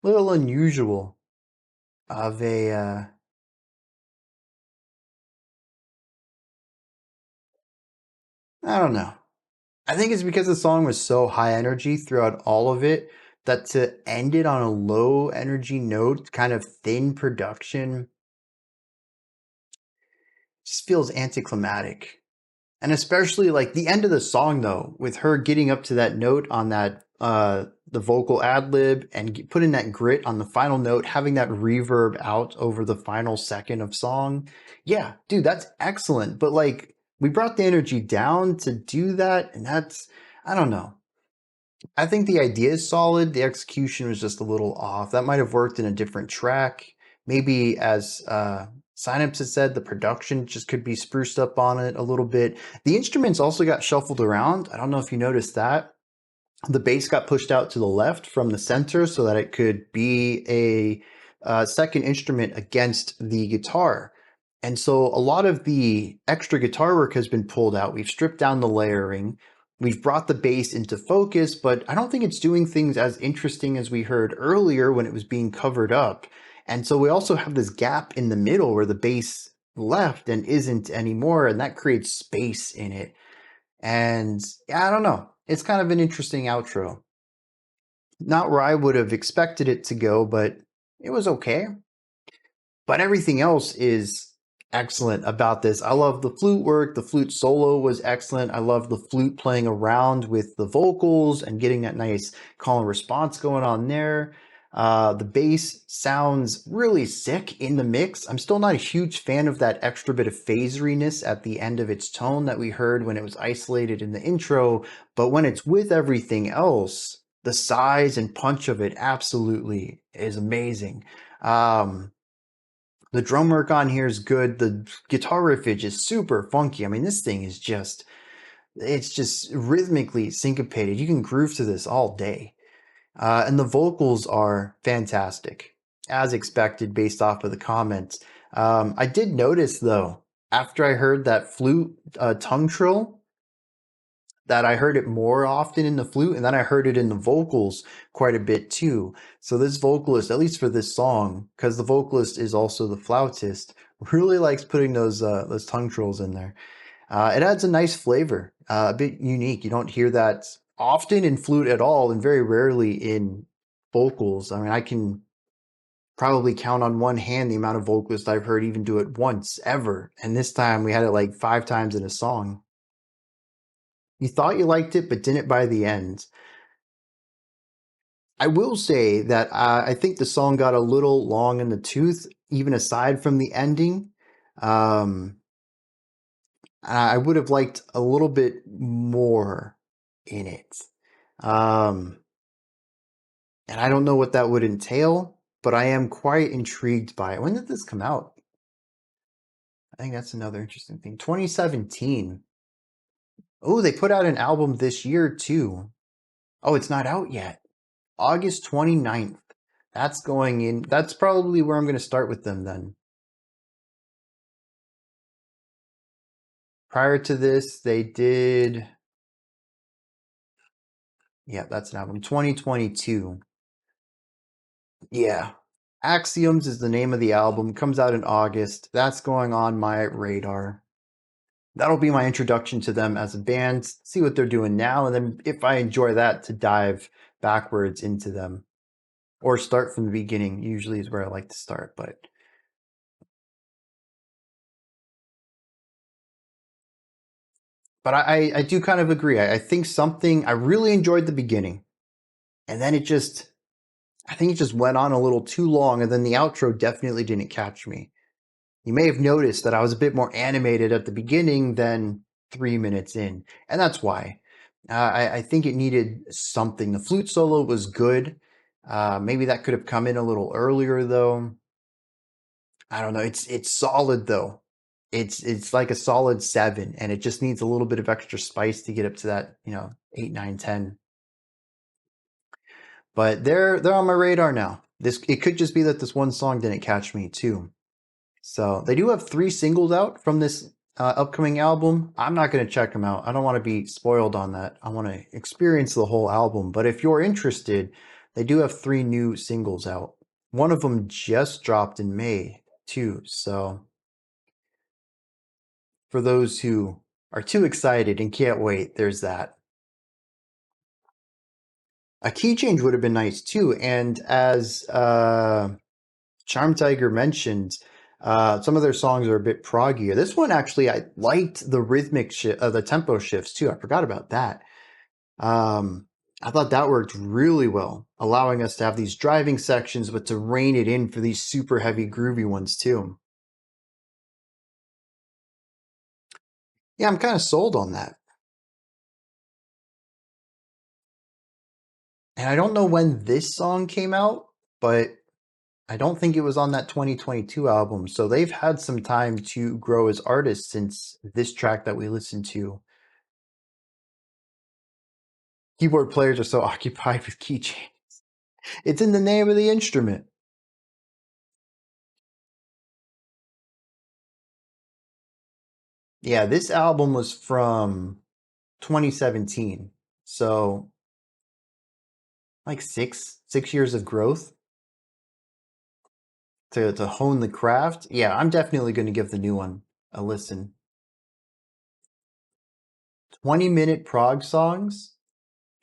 little unusual of a, I don't know. I think it's because the song was so high energy throughout all of it that to end it on a low energy note, kind of thin production, just feels anticlimactic. And especially like the end of the song though, with her getting up to that note on that the vocal ad lib and putting that grit on the final note, having that reverb out over the final second of song. Yeah, dude, that's excellent. But like we brought the energy down to do that, and that's, I don't know. I think the idea is solid. The execution was just a little off. That might have worked in a different track. Maybe as Synapse has said, the production just could be spruced up on it a little bit. The instruments also got shuffled around. I don't know if you noticed that. The bass got pushed out to the left from the center so that it could be a second instrument against the guitar. And so a lot of the extra guitar work has been pulled out. We've stripped down the layering. We've brought the bass into focus, but I don't think it's doing things as interesting as we heard earlier when it was being covered up. And so we also have this gap in the middle where the bass left and isn't anymore, and that creates space in it. And I don't know. It's kind of an interesting outro. Not where I would have expected it to go, but it was okay. But everything else is excellent about this. I love the flute work. The flute solo was excellent. I love the flute playing around with the vocals and getting that nice call and response going on there. The bass sounds really sick in the mix. I'm still not a huge fan of that extra bit of phaseriness at the end of its tone that we heard when it was isolated in the intro, but when it's with everything else, the size and punch of it absolutely is amazing. The drum work on here is good. The guitar riffage is super funky. I mean, this thing is just, it's just rhythmically syncopated. You can groove to this all day. And the vocals are fantastic, as expected based off of the comments. I did notice, though, after I heard that flute tongue trill, that I heard it more often in the flute, and then I heard it in the vocals quite a bit too. So this vocalist, at least for this song, because the vocalist is also the flautist, really likes putting those tongue trills in there. It adds a nice flavor, a bit unique. You don't hear that often in flute at all, and very rarely in vocals. I mean, I can probably count on one hand the amount of vocalists I've heard even do it once ever. And this time we had it like 5 times in a song. You thought you liked it, but didn't by the end. I will say that I think the song got a little long in the tooth, even aside from the ending. I would have liked a little bit more in it. And I don't know what that would entail, but I am quite intrigued by it. When did this come out? I think that's another interesting thing. 2017. Oh, they put out an album this year too. Oh, it's not out yet. August 29th. That's going in. That's probably where I'm going to start with them then. Prior to this, they did... Yeah, that's an album. 2022. Yeah. Axioms is the name of the album. Comes out in August. That's going on my radar. That'll be my introduction to them as a band, see what they're doing now, and then if I enjoy that, to dive backwards into them. Or start from the beginning, usually is where I like to start, but... But I do kind of agree. I think I really enjoyed the beginning. And then I think it just went on a little too long, and then the outro definitely didn't catch me. You may have noticed that I was a bit more animated at the beginning than 3 minutes in, and that's why. I think it needed something. The flute solo was good. Maybe that could have come in a little earlier, though. I don't know. It's solid, though. It's like a solid 7, and it just needs a little bit of extra spice to get up to that, 8, 9, 10. But they're on my radar now. it could just be that this one song didn't catch me too. So they do have 3 singles out from this upcoming album. I'm not going to check them out. I don't want to be spoiled on that. I want to experience the whole album. But if you're interested, they do have 3 new singles out. One of them just dropped in May too. So for those who are too excited and can't wait, there's that. A key change would have been nice too. And as Charm Tiger mentioned, some of their songs are a bit proggier. This one actually, I liked the rhythmic the tempo shifts too. I forgot about that. I thought that worked really well, allowing us to have these driving sections, but to rein it in for these super heavy groovy ones too. Yeah, I'm kind of sold on that. And I don't know when this song came out, but I don't think it was on that 2022 album. So they've had some time to grow as artists since this track that we listened to. Keyboard players are so occupied with keychains. It's in the name of the instrument. Yeah, this album was from 2017. So like six years of growth to hone the craft. Yeah, I'm definitely going to give the new one a listen. 20-minute prog songs.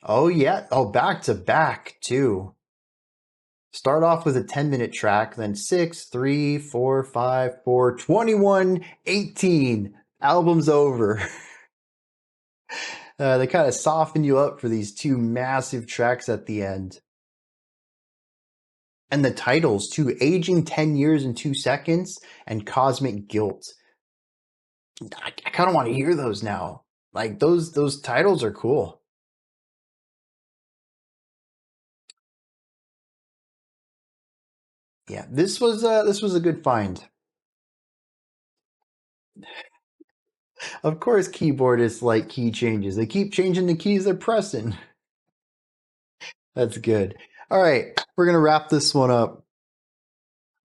Oh yeah. Oh, back to back too. Start off with a 10-minute track, then 6, 3, 4, 5, 4, 21, 18. Album's over. They kind of soften you up for these 2 massive tracks at the end. And the titles too, Aging 10 Years in 2 Seconds and Cosmic Guilt. I kind of want to hear those now. Like those titles are cool. Yeah, this was a good find. Of course, keyboardists like key changes. They keep changing the keys they're pressing. That's good. All right, we're gonna wrap this one up.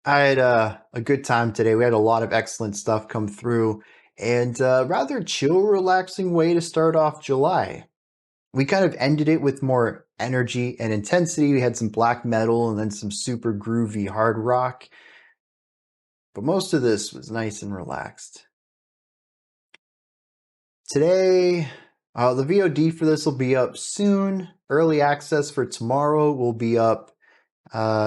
I had a good time today. We had a lot of excellent stuff come through, and rather chill, relaxing way to start off July. We kind of ended it with more energy and intensity. We had some black metal and then some super groovy hard rock. But most of this was nice and relaxed. Today, the VOD for this will be up soon. Early access for tomorrow will be up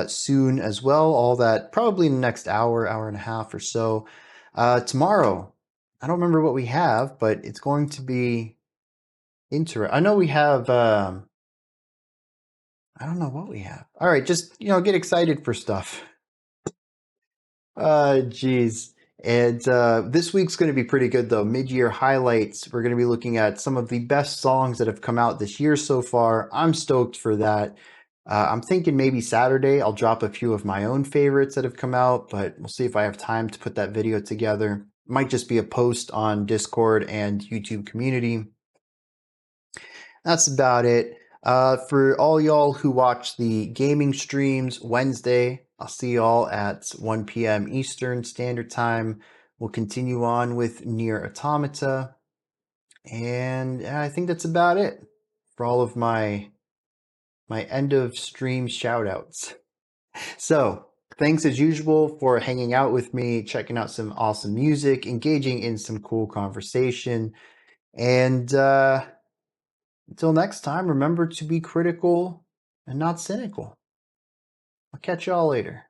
soon as well. All that probably in the next hour and a half or so. Tomorrow, I don't remember what we have, but it's going to be interesting. I know we have... I don't know what we have. All right, just, get excited for stuff. Geez. And this week's going to be pretty good, though. Mid-year highlights. We're going to be looking at some of the best songs that have come out this year so far. I'm stoked for that. I'm thinking maybe Saturday I'll drop a few of my own favorites that have come out, but we'll see if I have time to put that video together. It might just be a post on Discord and YouTube community. That's about it. For all y'all who watch the gaming streams Wednesday, I'll see y'all at 1 p.m. Eastern Standard Time. We'll continue on with Nier Automata. And I think that's about it for all of my end of stream shoutouts. So, thanks as usual for hanging out with me, checking out some awesome music, engaging in some cool conversation. And until next time, remember to be critical and not cynical. I'll catch y'all later.